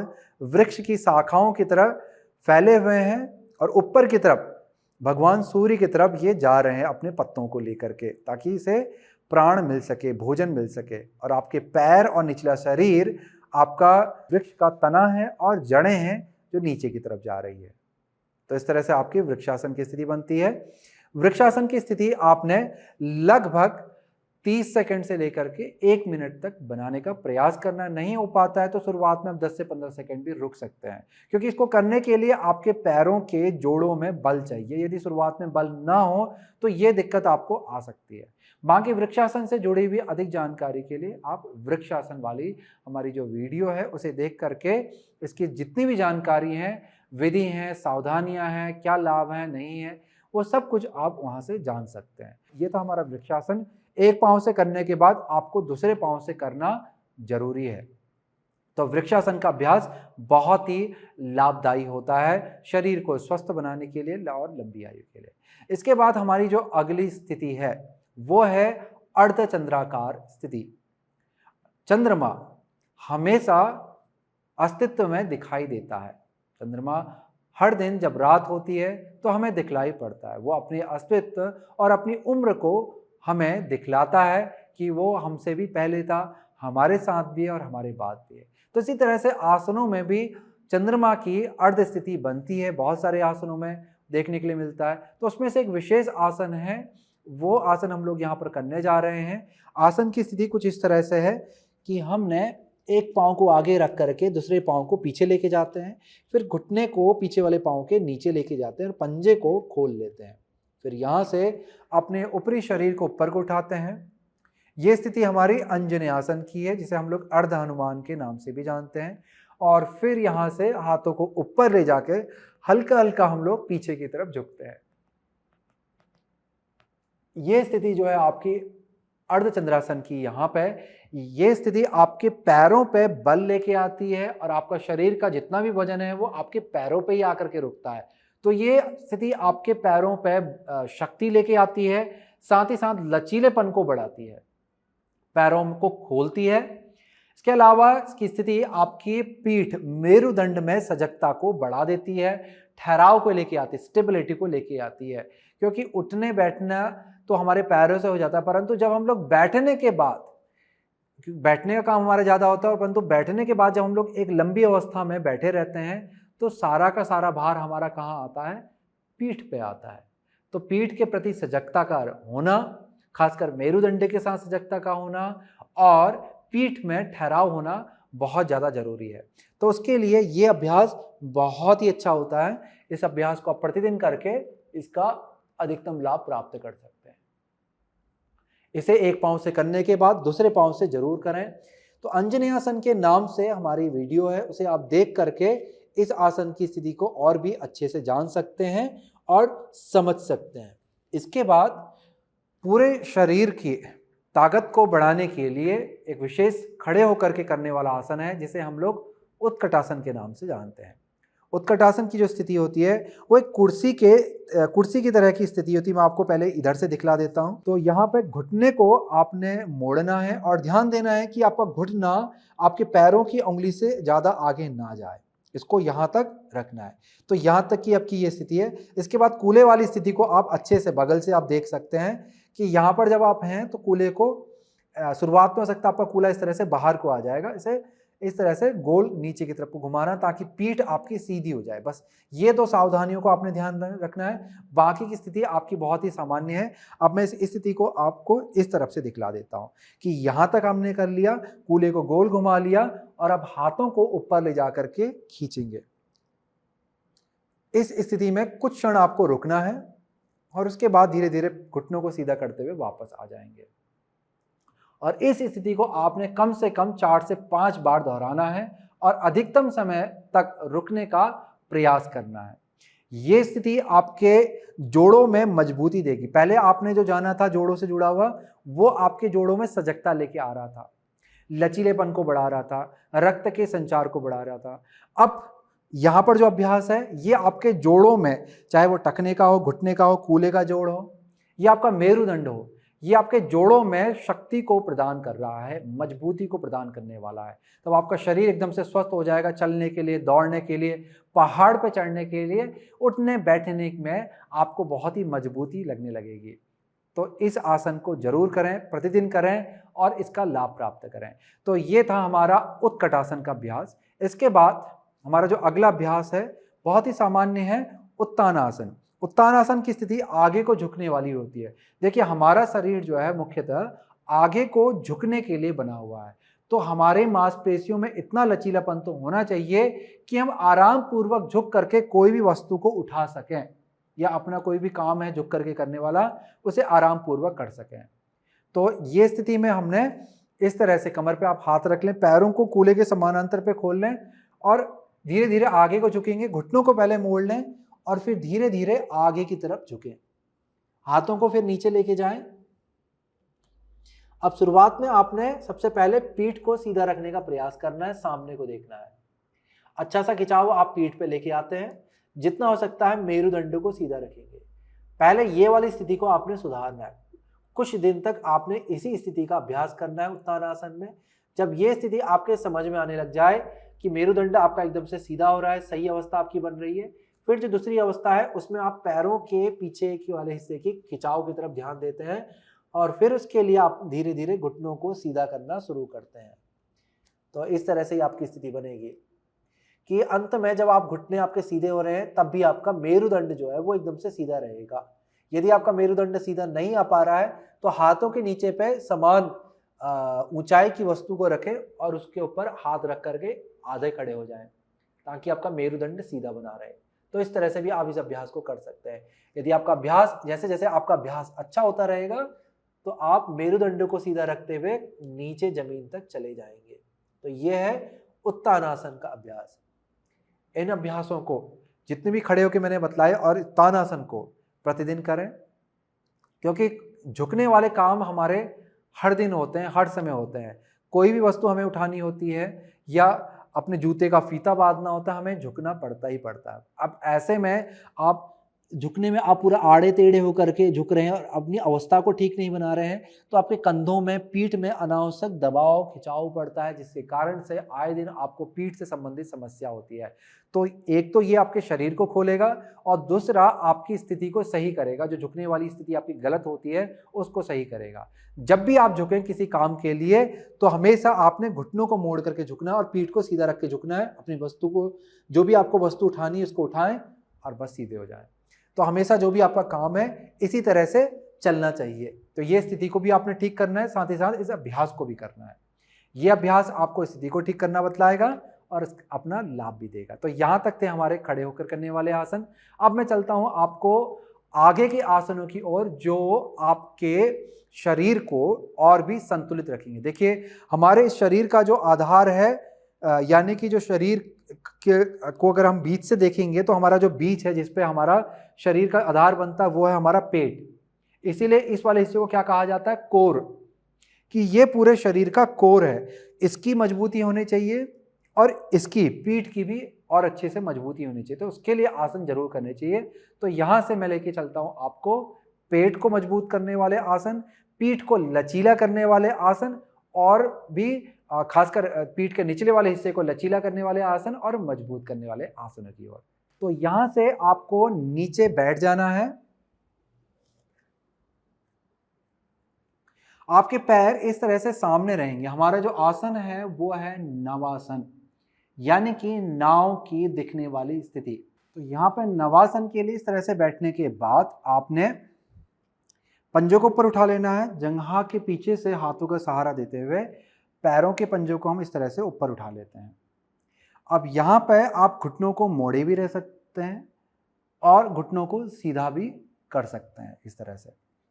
वृक्ष की शाखाओं की तरफ फैले हुए हैं और ऊपर की तरफ भगवान सूर्य की तरफ ये जा रहे हैं अपने पत्तों को लेकर के, ताकि इसे प्राण मिल सके, भोजन मिल सके। और आपके पैर और निचला शरीर आपका वृक्ष का तना है और जड़ें हैं जो नीचे की तरफ जा रही है। तो इस तरह से आपकी वृक्षासन की स्थिति बनती है। वृक्षासन की स्थिति आपने लगभग 30 सेकंड से लेकर के 1 मिनट तक बनाने का प्रयास करना। नहीं हो पाता है तो शुरुआत में आप 10 से 15 सेकंड भी रुक सकते हैं, क्योंकि इसको करने के लिए आपके पैरों के जोड़ों में बल चाहिए। यदि शुरुआत में बल ना हो तो ये दिक्कत आपको आ सकती है। बाकी वृक्षासन से जुड़ी हुई अधिक जानकारी के लिए आप वृक्षासन वाली हमारी जो वीडियो है उसे देख करके इसकी जितनी भी जानकारी हैं, विधि हैं, सावधानियां हैं, क्या लाभ हैं, नहीं है, वो सब कुछ आप वहां से जान सकते हैं। ये था हमारा वृक्षासन। एक पांव से करने के बाद आपको दूसरे पांव से करना जरूरी है। तो वृक्षासन का अभ्यास बहुत ही लाभदायी होता है शरीर को स्वस्थ बनाने के लिए और लंबी आयु के लिए। इसके बाद हमारी जो अगली स्थिति है वो है अर्धचंद्राकार स्थिति। चंद्रमा हमेशा अस्तित्व में दिखाई देता है। चंद्रमा हर दिन जब रात होती है तो हमें दिखलाई पड़ता है। वो अपने अस्तित्व और अपनी उम्र को हमें दिखलाता है कि वो हमसे भी पहले था, हमारे साथ भी है और हमारे बाद भी है। तो इसी तरह से आसनों में भी चंद्रमा की अर्ध स्थिति बनती है। बहुत सारे आसनों में देखने के लिए मिलता है। तो उसमें से एक विशेष आसन है, वो आसन हम लोग यहाँ पर करने जा रहे हैं। आसन की स्थिति कुछ इस तरह से है कि हमने एक पाँव को आगे रख करके दूसरे पाँव को पीछे लेके जाते हैं, फिर घुटने को पीछे वाले पाँव के नीचे लेके जाते हैं और पंजे को खोल लेते हैं। फिर यहाँ से अपने ऊपरी शरीर को ऊपर को उठाते हैं। ये स्थिति हमारी अंजनेयासन की है, जिसे हम लोग अर्ध हनुमान के नाम से भी जानते हैं। और फिर यहाँ से हाथों को ऊपर ले जाके हल्का हल्का हम लोग पीछे की तरफ झुकते हैं। ये स्थिति जो है आपकी अर्धचंद्रासन की, यहाँ पे ये स्थिति आपके पैरों पे बल लेके आती है और आपका शरीर का जितना भी वजन है वो आपके पैरों पे ही आकर के रुकता है। तो ये स्थिति आपके पैरों पे शक्ति लेके आती है, साथ ही साथ लचीलेपन को बढ़ाती है, पैरों को खोलती है। इसके अलावा इसकी स्थिति आपकी पीठ मेरुदंड में सजगता को बढ़ा देती है, ठहराव को लेके आती है, स्टेबिलिटी को लेके आती है। क्योंकि उठने बैठना तो हमारे पैरों से हो जाता है, परंतु जब हम लोग बैठने के बाद, बैठने का काम हमारा ज़्यादा होता है, और परंतु बैठने के बाद जब हम लोग एक लंबी अवस्था में बैठे रहते हैं तो सारा का सारा भार हमारा कहाँ आता है? पीठ पे आता है। तो पीठ के प्रति सजगता का होना, खासकर मेरुदंड के साथ सजगता का होना और पीठ में ठहराव होना बहुत ज़्यादा जरूरी है। तो उसके लिए ये अभ्यास बहुत ही अच्छा होता है। इस अभ्यास को आप प्रतिदिन करके इसका अधिकतम लाभ प्राप्त कर सकते हैं। इसे एक पाँव से करने के बाद दूसरे पाँव से जरूर करें। तो अंजनेयासन के नाम से हमारी वीडियो है, उसे आप देख करके इस आसन की स्थिति को और भी अच्छे से जान सकते हैं और समझ सकते हैं। इसके बाद पूरे शरीर की ताकत को बढ़ाने के लिए एक विशेष खड़े होकर के करने वाला आसन है, जिसे हम लोग उत्कटासन के नाम से जानते हैं। उत्कटासन की जो स्थिति होती है वो एक कुर्सी की तरह की स्थिति होती है। मैं आपको पहले इधर से दिखला देता हूं। तो यहाँ पे घुटने को आपने मोड़ना है और ध्यान देना है कि आपका घुटना आपके पैरों की उंगली से ज्यादा आगे ना जाए, इसको यहां तक रखना है। तो यहां तक की आपकी ये स्थिति है। इसके बाद कूले वाली स्थिति को आप अच्छे से बगल से आप देख सकते हैं कि यहाँ पर जब आप हैं तो कूले को शुरुआत में हो सकता है आपका कूला इस तरह से बाहर को आ जाएगा, इसे इस तरह से गोल नीचे की तरफ को घुमाना ताकि पीठ आपकी सीधी हो जाए। बस ये दो सावधानियों को आपने ध्यान रखना है। बाकी की स्थिति आपकी बहुत ही सामान्य है। अब मैं इस स्थिति को आपको इस तरफ से दिखला देता हूं कि यहां तक हमने कर लिया, कूले को गोल घुमा लिया और अब हाथों को ऊपर ले जाकर के खींचेंगे। इस स्थिति में कुछ क्षण आपको रुकना है और उसके बाद धीरे धीरे घुटनों को सीधा करते हुए वापस आ जाएंगे। और इस स्थिति को आपने कम से कम 4 से 5 बार दोहराना है और अधिकतम समय तक रुकने का प्रयास करना है। ये स्थिति आपके जोड़ों में मजबूती देगी। पहले आपने जो जाना था जोड़ों से जुड़ा हुआ, वो आपके जोड़ों में सजगता लेके आ रहा था, लचीलेपन को बढ़ा रहा था, रक्त के संचार को बढ़ा रहा था। अब यहां पर जो अभ्यास है ये आपके जोड़ों में, चाहे वो टखने का हो, घुटने का हो, कूले का जोड़ हो या आपका मेरुदंड हो, ये आपके जोड़ों में शक्ति को प्रदान कर रहा है, मजबूती को प्रदान करने वाला है। तब आपका शरीर एकदम से स्वस्थ हो जाएगा, चलने के लिए, दौड़ने के लिए, पहाड़ पर चढ़ने के लिए, उठने बैठने में आपको बहुत ही मजबूती लगने लगेगी। तो इस आसन को जरूर करें, प्रतिदिन करें और इसका लाभ प्राप्त करें। तो ये था हमारा उत्कटासन का अभ्यास। इसके बाद हमारा जो अगला अभ्यास है बहुत ही सामान्य है, उत्तानासन। उत्तानासन की स्थिति आगे को झुकने वाली होती है। देखिए हमारा शरीर जो है मुख्यतः आगे को झुकने के लिए बना हुआ है, तो हमारे मांसपेशियों में इतना लचीलापन तो होना चाहिए कि हम आराम पूर्वक झुक करके कोई भी वस्तु को उठा सकें या अपना कोई भी काम है झुक करके करने वाला उसे आराम पूर्वक कर सकें। तो ये स्थिति में हमने इस तरह से कमर पे आप हाथ रख लें, पैरों को कूले के समानांतर पे खोल लें और धीरे धीरे आगे को झुकेंगे। घुटनों को पहले मोड़ लें और फिर धीरे धीरे आगे की तरफ झुकें। हाथों को फिर नीचे लेके जाएं। अब शुरुआत में आपने सबसे पहले पीठ को सीधा रखने का प्रयास करना है, सामने को देखना है। अच्छा सा खिंचाव आप पीठ पे लेके आते हैं, जितना हो सकता है मेरुदंड को सीधा रखेंगे। पहले ये वाली स्थिति को आपने सुधारना है। कुछ दिन तक आपने इसी स्थिति का अभ्यास करना है उत्तानासन में। जब ये स्थिति आपके समझ में आने लग जाए कि मेरुदंड आपका एकदम से सीधा हो रहा है, सही अवस्था आपकी बन रही है, फिर जो दूसरी अवस्था है उसमें आप पैरों के पीछे के वाले हिस्से की खिंचाव की तरफ ध्यान देते हैं और फिर उसके लिए आप धीरे धीरे घुटनों को सीधा करना शुरू करते हैं। तो इस तरह से ही आपकी स्थिति बनेगी कि अंत में जब आप घुटने आपके सीधे हो रहे हैं तब भी आपका मेरुदंड जो है वो एकदम से सीधा रहेगा। यदि आपका मेरुदंड सीधा नहीं आ पा रहा है तो हाथों के नीचे पे समान ऊंचाई की वस्तु को रखें और उसके ऊपर हाथ रख करके आधे खड़े हो जाएं ताकि आपका मेरुदंड सीधा बना रहे। तो इस तरह से भी आप इस अभ्यास को कर सकते हैं। यदि आपका अभ्यास जैसे जैसे आपका अभ्यास अच्छा होता रहेगा तो आप मेरुदंड को सीधा रखते हुए नीचे जमीन तक चले जाएंगे। तो यह है उत्तानासन का अभ्यास। इन अभ्यासों को जितने भी खड़े होकर मैंने बतलाए और उत्तानासन को प्रतिदिन करें, क्योंकि झुकने वाले काम हमारे हर दिन होते हैं, हर समय होते हैं। कोई भी वस्तु हमें उठानी होती है या अपने जूते का फीता बांधना होता है, हमें झुकना पड़ता ही पड़ता है। अब ऐसे में आप झुकने में आप पूरा आड़े टेढ़े होकर के झुक रहे हैं और अपनी अवस्था को ठीक नहीं बना रहे हैं तो आपके कंधों में, पीठ में अनावश्यक दबाव, खिंचाव पड़ता है, जिसके कारण से आए दिन आपको पीठ से संबंधित समस्या होती है। तो एक तो ये आपके शरीर को खोलेगा और दूसरा आपकी स्थिति को सही करेगा। जो झुकने वाली स्थिति आपकी गलत होती है उसको सही करेगा। जब भी आप झुकें किसी काम के लिए तो हमेशा आपने घुटनों को मोड़ करके झुकना है और पीठ को सीधा रख के झुकना है। अपनी वस्तु को, जो भी आपको वस्तु उठानी है उसको उठाएं और बस सीधे हो जाएं। तो हमेशा जो भी आपका काम है इसी तरह से चलना चाहिए। तो ये स्थिति को भी आपने ठीक करना है, साथ ही साथ इस अभ्यास को भी करना है। ये अभ्यास आपको स्थिति को ठीक करना बतलाएगा और अपना लाभ भी देगा। तो यहाँ तक थे हमारे खड़े होकर करने वाले आसन। अब मैं चलता हूँ आपको आगे के आसनों की ओर जो आपके शरीर को और भी संतुलित रखेंगे। देखिए हमारे इस शरीर का जो आधार है, यानी कि जो शरीर को अगर हम बीच से देखेंगे तो हमारा जो बीच है जिसपे हमारा शरीर का आधार बनता है वो है हमारा पेट। इसीलिए इस वाले हिस्से को क्या कहा जाता है, कोर, कि ये पूरे शरीर का कोर है। इसकी मजबूती होनी चाहिए और इसकी पीठ की भी और अच्छे से मजबूती होनी चाहिए, तो उसके लिए आसन जरूर करने चाहिए। तो यहाँ से मैं लेके चलता हूँ आपको पेट को मजबूत करने वाले आसन, पीठ को लचीला करने वाले आसन, और भी खासकर पीठ के निचले वाले हिस्से को लचीला करने वाले आसन और मजबूत करने वाले आसनों की ओर। तो यहां से आपको नीचे बैठ जाना है। आपके पैर इस तरह से सामने रहेंगे। हमारा जो आसन है वो है नवासन, यानी कि नाव की दिखने वाली स्थिति। तो यहाँ पर नवासन के लिए इस तरह से बैठने के बाद आपने पंजों को ऊपर उठा लेना है। जंघा के पीछे से हाथों का सहारा देते हुए पैरों के पंजों को हम इस तरह से ऊपर उठा लेते हैं। अब यहाँ पर आप घुटनों को मोड़े भी रह सकते हैं और घुटनों को सीधा भी कर सकते हैं। इस तरह से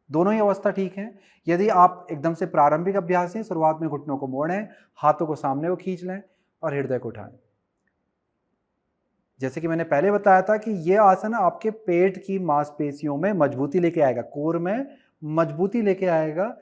दोनों ही अवस्था ठीक है। यदि आप एकदम से प्रारंभिक अभ्यास हैं, शुरुआत में घुटनों को मोड़ें, हाथों को सामने को खींच लें और हृदय को उठाएं। जैसे कि मैंने पहले बताया था कि यह आसन आपके पेट की मांसपेशियों में मजबूती लेके आएगा, कोर में मजबूती लेके आएगा।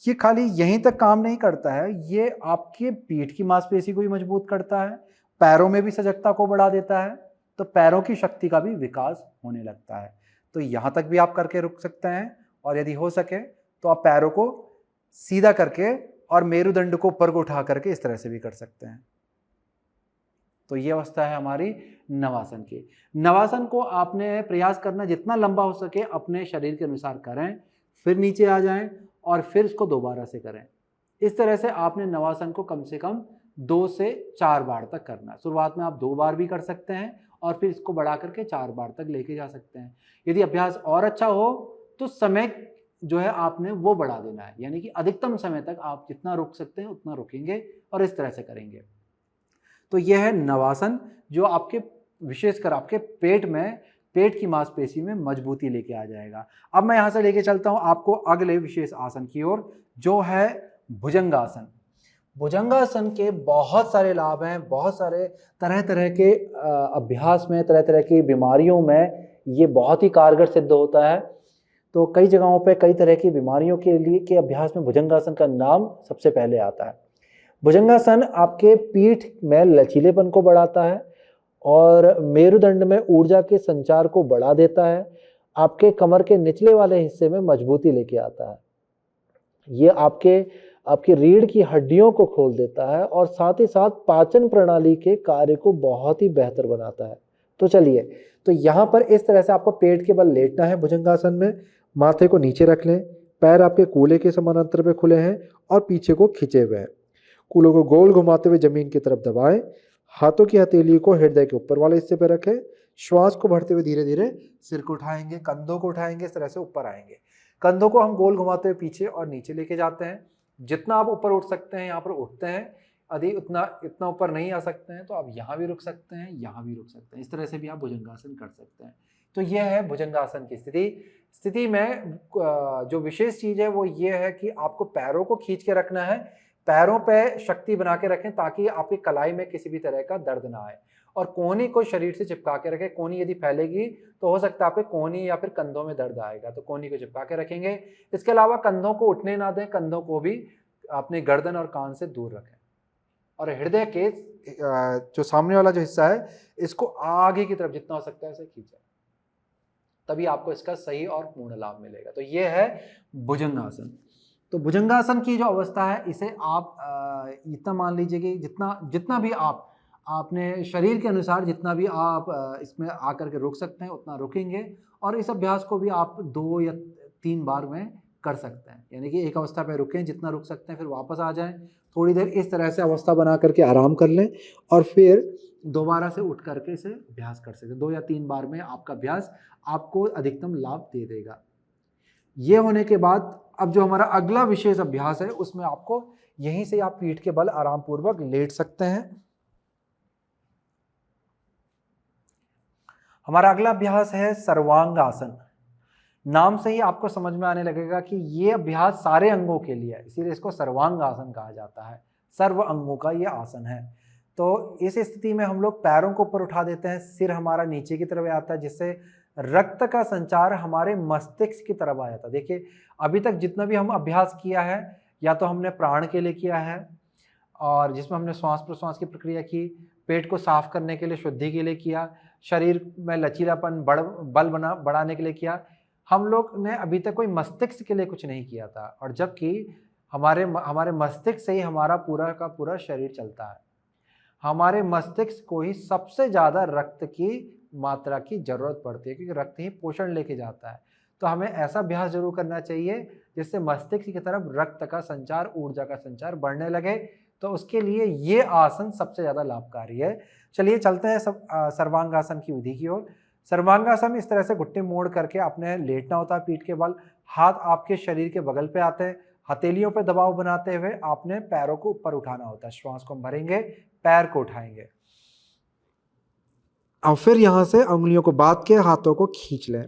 ये खाली यहीं तक काम नहीं करता है, ये आपके पीठ की मांसपेशी को भी मजबूत करता है, पैरों में भी सजगता को बढ़ा देता है, तो पैरों की शक्ति का भी विकास होने लगता है। तो यहाँ तक भी आप करके रुक सकते हैं, और यदि हो सके तो आप पैरों को सीधा करके और मेरुदंड को ऊपर को उठा करके इस तरह से भी कर सकते हैं। तो ये अवस्था है हमारी नवासन की। नवासन को आपने प्रयास करना जितना लंबा हो सके अपने शरीर के अनुसार करें, फिर नीचे आ जाएं और फिर इसको दोबारा से करें। इस तरह से आपने नवासन को कम से कम 2 से 4 बार तक करना। शुरुआत में आप 2 बार भी कर सकते हैं और फिर इसको बढ़ा करके 4 बार तक लेके जा सकते हैं। यदि अभ्यास और अच्छा हो तो समय जो है आपने वो बढ़ा देना है, यानी कि अधिकतम समय तक आप जितना रुक सकते हैं उतना रुकेंगे और इस तरह से करेंगे। तो यह है नवासन, जो आपके विशेषकर आपके पेट की मांसपेशी में मजबूती लेके आ जाएगा। अब मैं यहाँ से लेके चलता हूँ आपको अगले विशेष आसन की ओर, जो है भुजंगासन। भुजंगासन के बहुत सारे लाभ हैं, बहुत सारे तरह तरह के अभ्यास में, तरह तरह की बीमारियों में ये बहुत ही कारगर सिद्ध होता है। तो कई जगहों पे कई तरह की बीमारियों के अभ्यास में भुजंगासन का नाम सबसे पहले आता है। भुजंगासन आपके पीठ में लचीलेपन को बढ़ाता है और मेरुदंड में ऊर्जा के संचार को बढ़ा देता है। आपके कमर के निचले वाले हिस्से में मजबूती लेके आता है। ये आपकी रीढ़ की हड्डियों को खोल देता है और साथ ही साथ पाचन प्रणाली के कार्य को बहुत ही बेहतर बनाता है। तो चलिए, तो यहाँ पर इस तरह से आपको पेट के बल लेटना है भुजंगासन में। माथे को नीचे रख लें, पैर आपके कूल्हे के समानांतर पे खुले हैं और पीछे को खिंचे हुए हैं। कूल्हों को गोल घुमाते हुए जमीन की तरफ दबाएं। हाथों की हथेली को हृदय के ऊपर वाले हिस्से पे रखें। श्वास को भरते हुए धीरे धीरे सिर को उठाएंगे, कंधों को उठाएंगे, इस तरह से ऊपर आएंगे। कंधों को हम गोल घुमाते हुए पीछे और नीचे लेके जाते हैं। जितना आप ऊपर उठ सकते हैं यहाँ पर उठते हैं। यदि इतना ऊपर नहीं आ सकते हैं तो आप यहाँ भी रुक सकते हैं, यहाँ भी रुक सकते हैं। इस तरह से भी आप भुजंगासन कर सकते हैं। तो यह है भुजंगासन की स्थिति में जो विशेष चीज है वो ये है कि आपको पैरों को खींच के रखना है। पैरों पे शक्ति बना के रखें ताकि आपकी कलाई में किसी भी तरह का दर्द ना आए, और कोहनी को शरीर से चिपका के रखें। कोहनी यदि फैलेगी तो हो सकता है आपके कोहनी या फिर कंधों में दर्द आएगा, तो कोहनी को चिपका के रखेंगे। इसके अलावा कंधों को उठने ना दें, कंधों को भी अपने गर्दन और कान से दूर रखें, और हृदय के जो सामने वाला जो हिस्सा है इसको आगे की तरफ जितना हो सकता है इसे खींचें, तभी आपको इसका सही और पूर्ण लाभ मिलेगा। तो ये है भुजंगासन। तो भुजंगासन की जो अवस्था है इसे आप इतना मान लीजिए कि जितना भी आपने शरीर के अनुसार जितना भी आप इसमें आकर के रुक सकते हैं उतना रुकेंगे, और इस अभ्यास को भी आप 2 या 3 बार में कर सकते हैं। यानी कि एक अवस्था पर रुकें जितना रुक सकते हैं, फिर वापस आ जाएं, थोड़ी देर इस तरह से अवस्था बना करके आराम कर लें और फिर दोबारा से उठ करके इसे अभ्यास कर सकते हैं। 2 या 3 बार में आपका अभ्यास आपको अधिकतम लाभ दे देगा। ये होने के बाद अब जो हमारा अगला विशेष अभ्यास है उसमें आपको यहीं से आप पीठ के बल आराम पूर्वक लेट सकते हैं। हमारा अगला अभ्यास है सर्वांगासन। नाम से ही आपको समझ में आने लगेगा कि ये अभ्यास सारे अंगों के लिए है, इसीलिए इसको सर्वांगासन कहा जाता है। सर्व अंगों का ये आसन है। तो इस स्थिति में हम लोग पैरों को ऊपर उठा देते हैं, सिर हमारा नीचे की तरफ आता है, जिससे रक्त का संचार हमारे मस्तिष्क की तरफ आ जाता है। देखिए, अभी तक जितना भी हम अभ्यास किया है या तो हमने प्राण के लिए किया है और जिसमें हमने श्वास प्रश्वास की प्रक्रिया की, पेट को साफ करने के लिए, शुद्धि के लिए किया, शरीर में लचीलापन बल बढ़ाने के लिए किया। हम लोग ने अभी तक कोई मस्तिष्क के लिए कुछ नहीं किया था, और जबकि हमारे मस्तिष्क से ही हमारा पूरा का पूरा शरीर चलता है। हमारे मस्तिष्क को ही सबसे ज़्यादा रक्त की मात्रा की ज़रूरत पड़ती है, क्योंकि रक्त ही पोषण लेके जाता है। तो हमें ऐसा अभ्यास ज़रूर करना चाहिए जिससे मस्तिष्क की तरफ रक्त का संचार, ऊर्जा का संचार बढ़ने लगे। तो उसके लिए ये आसन सबसे ज़्यादा लाभकारी है। चलिए चलते हैं सर्वांगासन की विधि की ओर। सर्वांगासन इस तरह से घुटने मोड़ करके आपने लेटना होता है पीठ के बल, हाथ आपके शरीर के बगल पे आते हैं, हथेलियों पे दबाव बनाते हुए आपने पैरों को ऊपर उठाना होता है। श्वास को हम भरेंगे, पैर को उठाएंगे और फिर यहां से उंगलियों को बांध के हाथों को खींच लें,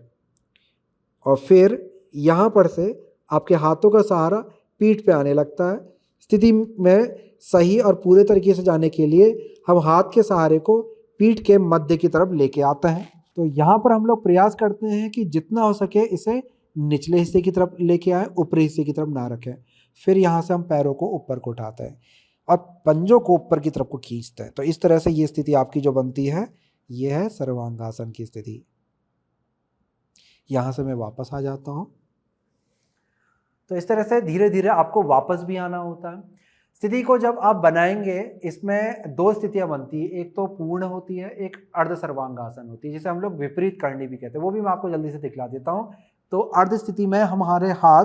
और फिर यहां पर से आपके हाथों का सहारा पीठ पे आने लगता है। स्थिति में सही और पूरे तरीके से जाने के लिए हम हाथ के सहारे को पीठ के मध्य की तरफ लेके आते हैं। तो यहाँ पर हम लोग प्रयास करते हैं कि जितना हो सके इसे निचले हिस्से की तरफ लेके आए, ऊपरी हिस्से की तरफ ना रखें। फिर यहाँ से हम पैरों को ऊपर को उठाते हैं और पंजों को ऊपर की तरफ को खींचते हैं। तो इस तरह से ये स्थिति आपकी जो बनती है, ये है सर्वांगासन की स्थिति। यहाँ से मैं वापस आ जाता हूँ। तो इस तरह से धीरे धीरे आपको वापस भी आना होता है। स्थिति को जब आप बनाएंगे, इसमें दो स्थितियां बनती है, एक तो पूर्ण होती है, एक अर्ध सर्वांगासन होती है, जिसे हम लोग विपरीत करनी भी कहते हैं। वो भी मैं आपको जल्दी से दिखला देता हूँ। तो अर्ध स्थिति में हमारे हाथ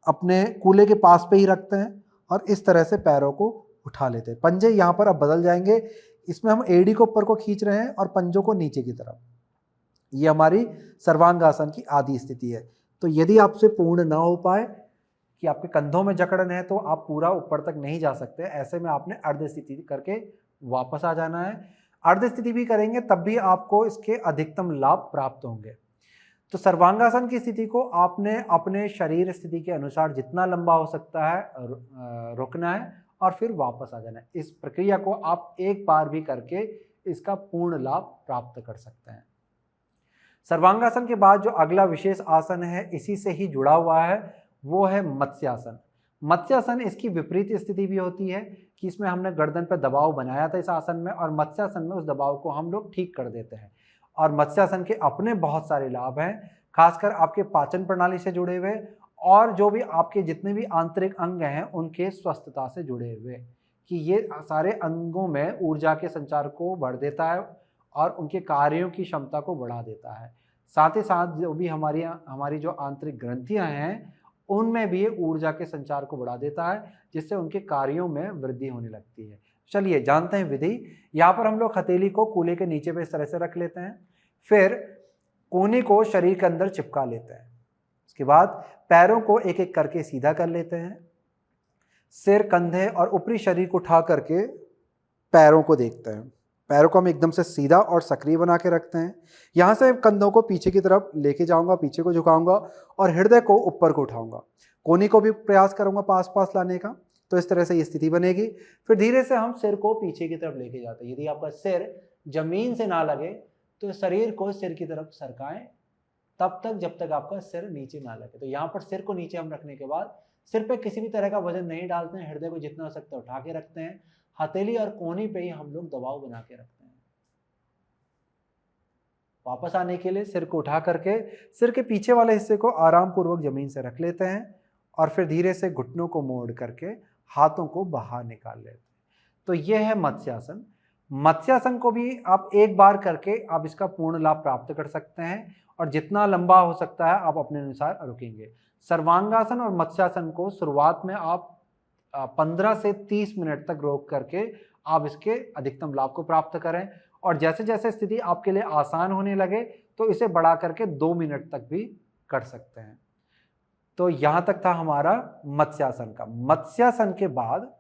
अपने कूल्हे के पास पे ही रखते हैं और इस तरह से पैरों को उठा लेते हैं। पंजे यहाँ पर अब बदल जाएंगे, इसमें हम एड़ी को ऊपर को खींच रहे हैं और पंजों को नीचे की तरफ। ये हमारी सर्वांगासन की आदि स्थिति है। तो यदि आपसे पूर्ण ना हो पाए कि आपके कंधों में जकड़न है, तो आप पूरा ऊपर तक नहीं जा सकते। ऐसे में आपने अर्ध स्थिति करके वापस आ जाना है। अर्ध स्थिति भी करेंगे तब भी आपको इसके अधिकतम लाभ प्राप्त होंगे। तो सर्वांगासन की स्थिति को आपने अपने शरीर स्थिति के अनुसार जितना लंबा हो सकता है रुकना है और फिर वापस आ जाना है। इस प्रक्रिया को आप एक बार भी करके इसका पूर्ण लाभ प्राप्त कर सकते हैं। सर्वांगासन के बाद जो अगला विशेष आसन है, इसी से ही जुड़ा हुआ है, वो है मत्स्यासन। मत्स्यासन इसकी विपरीत स्थिति भी होती है कि इसमें हमने गर्दन पर दबाव बनाया था इस आसन में, और मत्स्यासन में उस दबाव को हम लोग ठीक कर देते हैं। और मत्स्यासन के अपने बहुत सारे लाभ हैं, खासकर आपके पाचन प्रणाली से जुड़े हुए और जो भी आपके जितने भी आंतरिक अंग हैं उनके स्वस्थता से जुड़े हुए, कि ये सारे अंगों में ऊर्जा के संचार को बढ़ देता है और उनके कार्यों की क्षमता को बढ़ा देता है। साथ ही साथ जो भी हमारी जो आंतरिक ग्रंथियां हैं उनमें भी ये ऊर्जा के संचार को बढ़ा देता है, जिससे उनके कार्यों में वृद्धि होने लगती है। चलिए जानते हैं विधि। यहाँ पर हम लोग हथेली को कूल्हे के नीचे पे इस तरह से रख लेते हैं, फिर कोहनी को शरीर के अंदर चिपका लेते हैं। उसके बाद पैरों को एक एक करके सीधा कर लेते हैं। सिर, कंधे और ऊपरी शरीर को उठा करके पैरों को देखते हैं। पैरों को हम एकदम से सीधा और सक्रिय बना के रखते हैं। यहाँ से कंधों को पीछे की तरफ लेके जाऊंगा, पीछे को झुकाऊंगा और हृदय को ऊपर को उठाऊंगा। कोहनी को भी प्रयास करूंगा पास पास लाने का। तो इस तरह से ये स्थिति बनेगी। फिर धीरे से हम सिर को पीछे की तरफ लेके जाते हैं। यदि आपका सिर जमीन से ना लगे तो शरीर को सिर की तरफ सरकाएं तब तक जब तक आपका सिर नीचे ना लगे। तो यहाँ पर सिर को नीचे हम रखने के बाद सिर पे किसी भी तरह का वजन नहीं डालते हैं, हृदय को जितना हो सकता है उठा के रखते हैं। हथेली और कोहनी पे ही हम लोग दबाव बना के रखते हैं। वापस आने के लिए सिर को उठा करके सिर के पीछे वाले हिस्से को आराम पूर्वक जमीन से रख लेते हैं और फिर धीरे से घुटनों को मोड़ करके हाथों को बाहर निकाल लेते हैं। तो यह है मत्स्यासन। मत्स्यासन को भी आप एक बार करके आप इसका पूर्ण लाभ प्राप्त कर सकते हैं और जितना लंबा हो सकता है आप अपने अनुसार रुकेंगे। सर्वांगासन और मत्स्यासन को शुरुआत में आप 15 से 30 मिनट तक रोक करके आप इसके अधिकतम लाभ को प्राप्त करें, और जैसे जैसे स्थिति आपके लिए आसान होने लगे तो इसे बढ़ा करके 2 मिनट तक भी कर सकते हैं। तो यहाँ तक था हमारा मत्स्यासन का। मत्स्यासन के बाद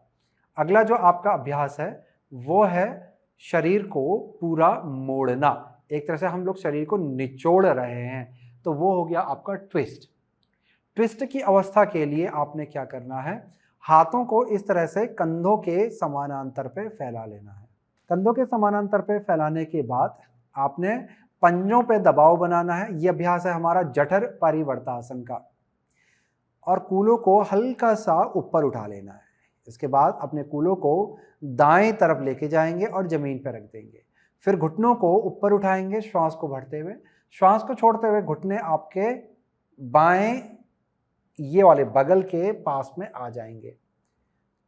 अगला जो आपका अभ्यास है वो है शरीर को पूरा मोड़ना। एक तरह से हम लोग शरीर को निचोड़ रहे हैं, तो वो हो गया आपका ट्विस्ट। ट्विस्ट की अवस्था के लिए आपने क्या करना है, हाथों को इस तरह से कंधों के समानांतर पे फैला लेना है। कंधों के समानांतर पे फैलाने के बाद आपने पंजों पे दबाव बनाना है। यह अभ्यास है हमारा जठर परिवर्तासन का। और कूल्हों को हल्का सा ऊपर उठा लेना है। इसके बाद अपने कूल्हों को दाएं तरफ लेके जाएंगे और ज़मीन पर रख देंगे। फिर घुटनों को ऊपर उठाएंगे श्वास को भरते हुए, श्वास को छोड़ते हुए घुटने आपके बाएं ये वाले बगल के पास में आ जाएंगे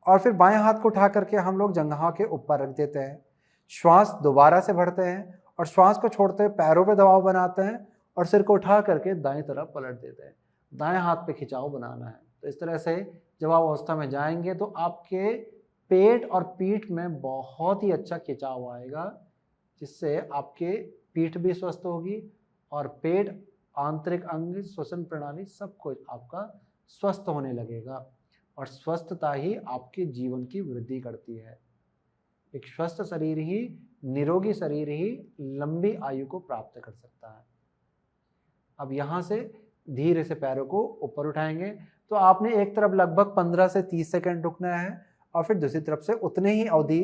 और फिर बाएं हाथ को उठा करके हम लोग जंघा के ऊपर रख देते हैं। श्वास दोबारा से भरते हैं और श्वास को छोड़ते हुए पैरों पे दबाव बनाते हैं और सिर को उठा करके दाएं तरफ पलट देते हैं। दाएं हाथ पे खिंचाव बनाना है। तो इस तरह से जब आप अवस्था में जाएंगे तो आपके पेट और पीठ में बहुत ही अच्छा खिंचाव आएगा, जिससे आपके पीठ भी स्वस्थ होगी और पेट, आंतरिक अंग, श्वसन प्रणाली सब कुछ आपका स्वस्थ होने लगेगा और स्वस्थता ही आपके जीवन की वृद्धि करती है। एक स्वस्थ शरीर ही, निरोगी शरीर ही लंबी आयु को प्राप्त कर सकता है। अब यहाँ से धीरे से पैरों को ऊपर उठाएंगे। तो आपने एक तरफ लगभग 15 से 30 सेकंड रुकना है और फिर दूसरी तरफ से उतने ही अवधि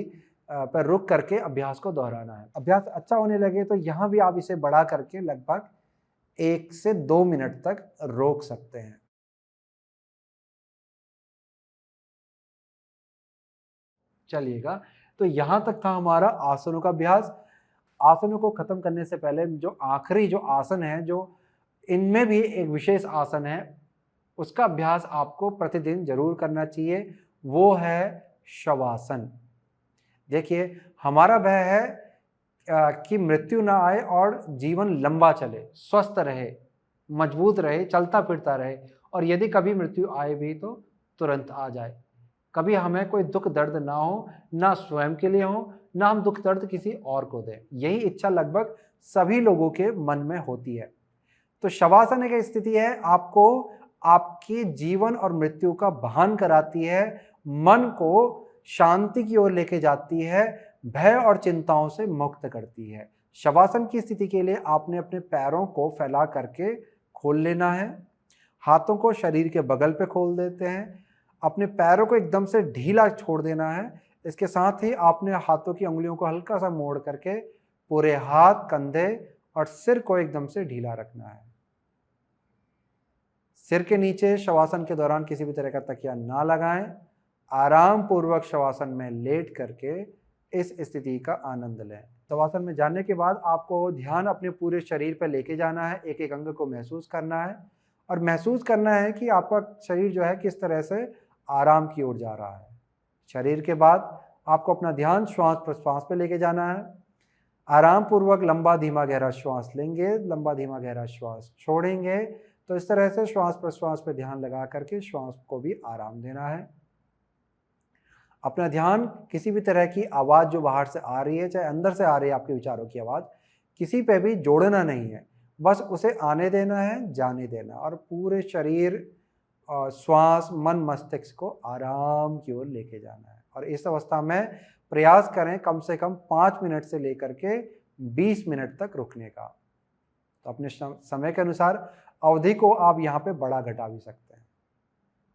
पर रुक करके अभ्यास को दोहराना है। अभ्यास अच्छा होने लगे तो यहाँ भी आप इसे बढ़ा करके लगभग 1 से 2 मिनट तक रोक सकते हैं। चलिएगा, तो यहाँ तक था हमारा आसनों का अभ्यास। आसनों को खत्म करने से पहले जो आखिरी जो आसन है, जो इनमें भी एक विशेष आसन है, उसका अभ्यास आपको प्रतिदिन जरूर करना चाहिए, वो है शवासन। देखिए, हमारा भय है कि मृत्यु ना आए और जीवन लंबा चले, स्वस्थ रहे, मजबूत रहे, चलता फिरता रहे, और यदि कभी मृत्यु आए भी तो तुरंत आ जाए। कभी हमें कोई दुख दर्द ना हो, ना स्वयं के लिए हो, ना हम दुख दर्द किसी और को दें। यही इच्छा लगभग सभी लोगों के मन में होती है। तो शवासन एक स्थिति है, आपको आपके जीवन और मृत्यु का भान कराती है, मन को शांति की ओर लेके जाती है, भय और चिंताओं से मुक्त करती है। शवासन की स्थिति के लिए आपने अपने पैरों को फैला करके खोल लेना है, हाथों को शरीर के बगल पे खोल देते हैं, अपने पैरों को एकदम से ढीला छोड़ देना है। इसके साथ ही आपने हाथों की उंगलियों को हल्का सा मोड़ करके पूरे हाथ, कंधे और सिर को एकदम से ढीला रखना है। सिर के नीचे शवासन के दौरान किसी भी तरह का तकिया ना लगाएं। आराम पूर्वक शवासन में लेट करके इस स्थिति का आनंद लें। शवासन में जाने के बाद आपको ध्यान अपने पूरे शरीर पर लेके जाना है, एक एक अंग को महसूस करना है और महसूस करना है कि आपका शरीर जो है किस तरह से आराम की ओर जा रहा है। शरीर के बाद आपको अपना ध्यान श्वास प्रश्वास पे लेके जाना है। आराम पूर्वक लंबा धीमा गहरा श्वास लेंगे, लंबा धीमा गहरा श्वास छोड़ेंगे। तो इस तरह से श्वास प्रश्वास पे ध्यान लगा करके श्वास को भी आराम देना है। अपना ध्यान किसी भी तरह की आवाज़ जो बाहर से आ रही है, चाहे अंदर से आ रही है आपके विचारों की आवाज़, किसी पे भी जोड़ना नहीं है, बस उसे आने देना है, जाने देना, और पूरे शरीर, श्वास, मन, मस्तिष्क को आराम की ओर लेके जाना है। और इस अवस्था में प्रयास करें कम से कम 5 मिनट से लेकर के 20 मिनट तक रुकने का। तो अपने समय के अनुसार अवधि को आप यहाँ पे बढ़ा घटा भी सकते हैं।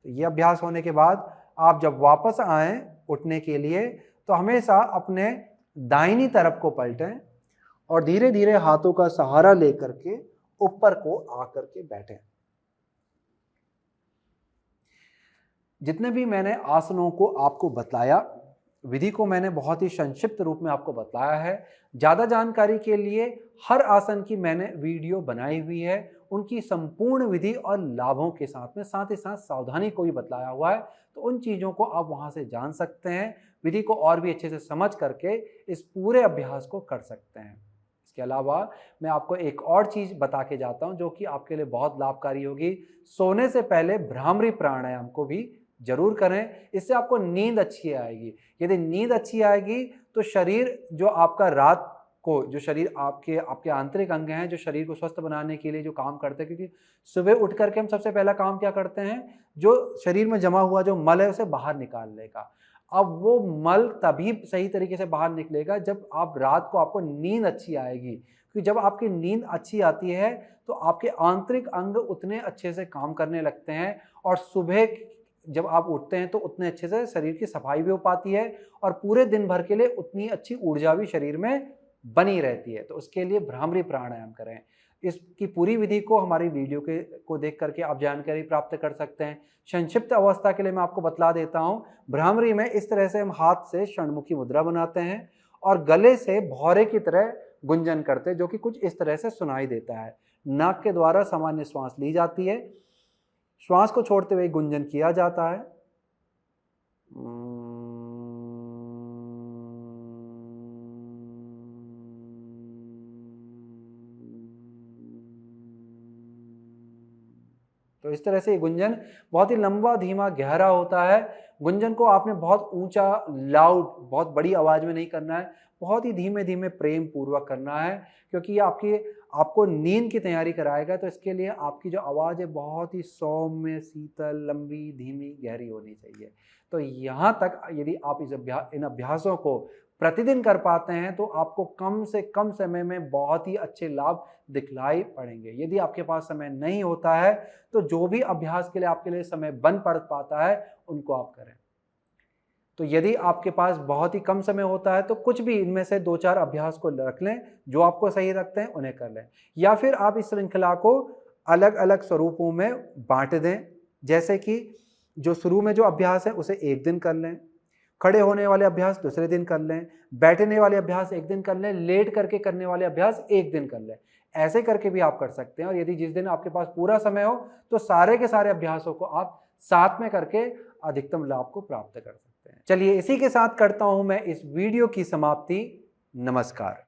तो ये अभ्यास होने के बाद आप जब वापस आएँ उठने के लिए तो हमेशा अपने दाहिनी तरफ को पलटें और धीरे धीरे हाथों का सहारा लेकर के ऊपर को आकर के बैठें। जितने भी मैंने आसनों को आपको बतलाया, विधि को मैंने बहुत ही संक्षिप्त रूप में आपको बताया है। ज़्यादा जानकारी के लिए हर आसन की मैंने वीडियो बनाई हुई है, उनकी संपूर्ण विधि और लाभों के साथ ही साथ सावधानी को भी बतलाया हुआ है। तो उन चीज़ों को आप वहाँ से जान सकते हैं, विधि को और भी अच्छे से समझ करके इस पूरे अभ्यास को कर सकते हैं। इसके अलावा मैं आपको एक और चीज़ बता के जाता हूँ जो कि आपके लिए बहुत लाभकारी होगी। सोने से पहले भ्रामरी प्राणायाम को भी जरूर करें, इससे आपको नींद अच्छी आएगी। यदि नींद अच्छी आएगी तो शरीर जो आपका रात को, जो शरीर आपके आंतरिक अंग हैं जो शरीर को स्वस्थ बनाने के लिए जो काम करते हैं, क्योंकि सुबह उठ करके हम सबसे पहला काम क्या करते हैं, जो शरीर में जमा हुआ जो मल है उसे बाहर निकालने का। अब वो मल तभी सही तरीके से बाहर निकलेगा जब आप रात को, आपको नींद अच्छी आएगी, क्योंकि जब आपकी नींद अच्छी आती है तो आपके आंतरिक अंग उतने अच्छे से काम करने लगते हैं और सुबह जब आप उठते हैं तो उतने अच्छे से शरीर की सफाई भी हो पाती है और पूरे दिन भर के लिए उतनी अच्छी ऊर्जा भी शरीर में बनी रहती है। तो उसके लिए भ्रामरी प्राणायाम करें। इसकी पूरी विधि को हमारी वीडियो को देख करके आप जानकारी प्राप्त कर सकते हैं। संक्षिप्त अवस्था के लिए मैं आपको बतला देता हूँ। भ्रामरी में इस तरह से हम हाथ से षण्मुखी मुद्रा बनाते हैं और गले से भौरे की तरह गुंजन करते हैं, जो कि कुछ इस तरह से सुनाई देता है। नाक के द्वारा सामान्य श्वास ली जाती है, श्वास को छोड़ते हुए गुंजन किया जाता है। तो इस तरह से ये गुंजन बहुत ही लंबा, धीमा, गहरा होता है। गुंजन को आपने बहुत ऊंचा, लाउड, बहुत बड़ी आवाज में नहीं करना है, बहुत ही धीमे धीमे प्रेम पूर्वक करना है, क्योंकि ये आपको नींद की तैयारी कराएगा। तो इसके लिए आपकी जो आवाज़ है बहुत ही सौम्य, शीतल, लंबी, धीमी, गहरी होनी चाहिए। तो यहाँ तक यदि आप इन अभ्यासों को प्रतिदिन कर पाते हैं तो आपको कम से कम समय में बहुत ही अच्छे लाभ दिखलाई पड़ेंगे। यदि आपके पास समय नहीं होता है तो जो भी अभ्यास के लिए आपके लिए समय बन पड़ पाता है उनको आप करें। तो यदि आपके पास बहुत ही कम समय होता है तो कुछ भी इनमें से 2-4 अभ्यास को रख लें, जो आपको सही लगते हैं उन्हें कर लें, या फिर आप इस श्रृंखला को अलग अलग स्वरूपों में बांट दें। जैसे कि जो शुरू में जो अभ्यास है उसे एक दिन कर लें, खड़े होने वाले अभ्यास दूसरे दिन कर लें, बैठने वाले अभ्यास एक दिन कर लें, लेट करके करने वाले अभ्यास एक दिन कर लें। ऐसे करके भी आप कर सकते हैं। और यदि जिस दिन आपके पास पूरा समय हो तो सारे के सारे अभ्यासों को आप साथ में करके अधिकतम लाभ को प्राप्त कर सकते हैं। चलिए, इसी के साथ करता हूं मैं इस वीडियो की समाप्ति। नमस्कार।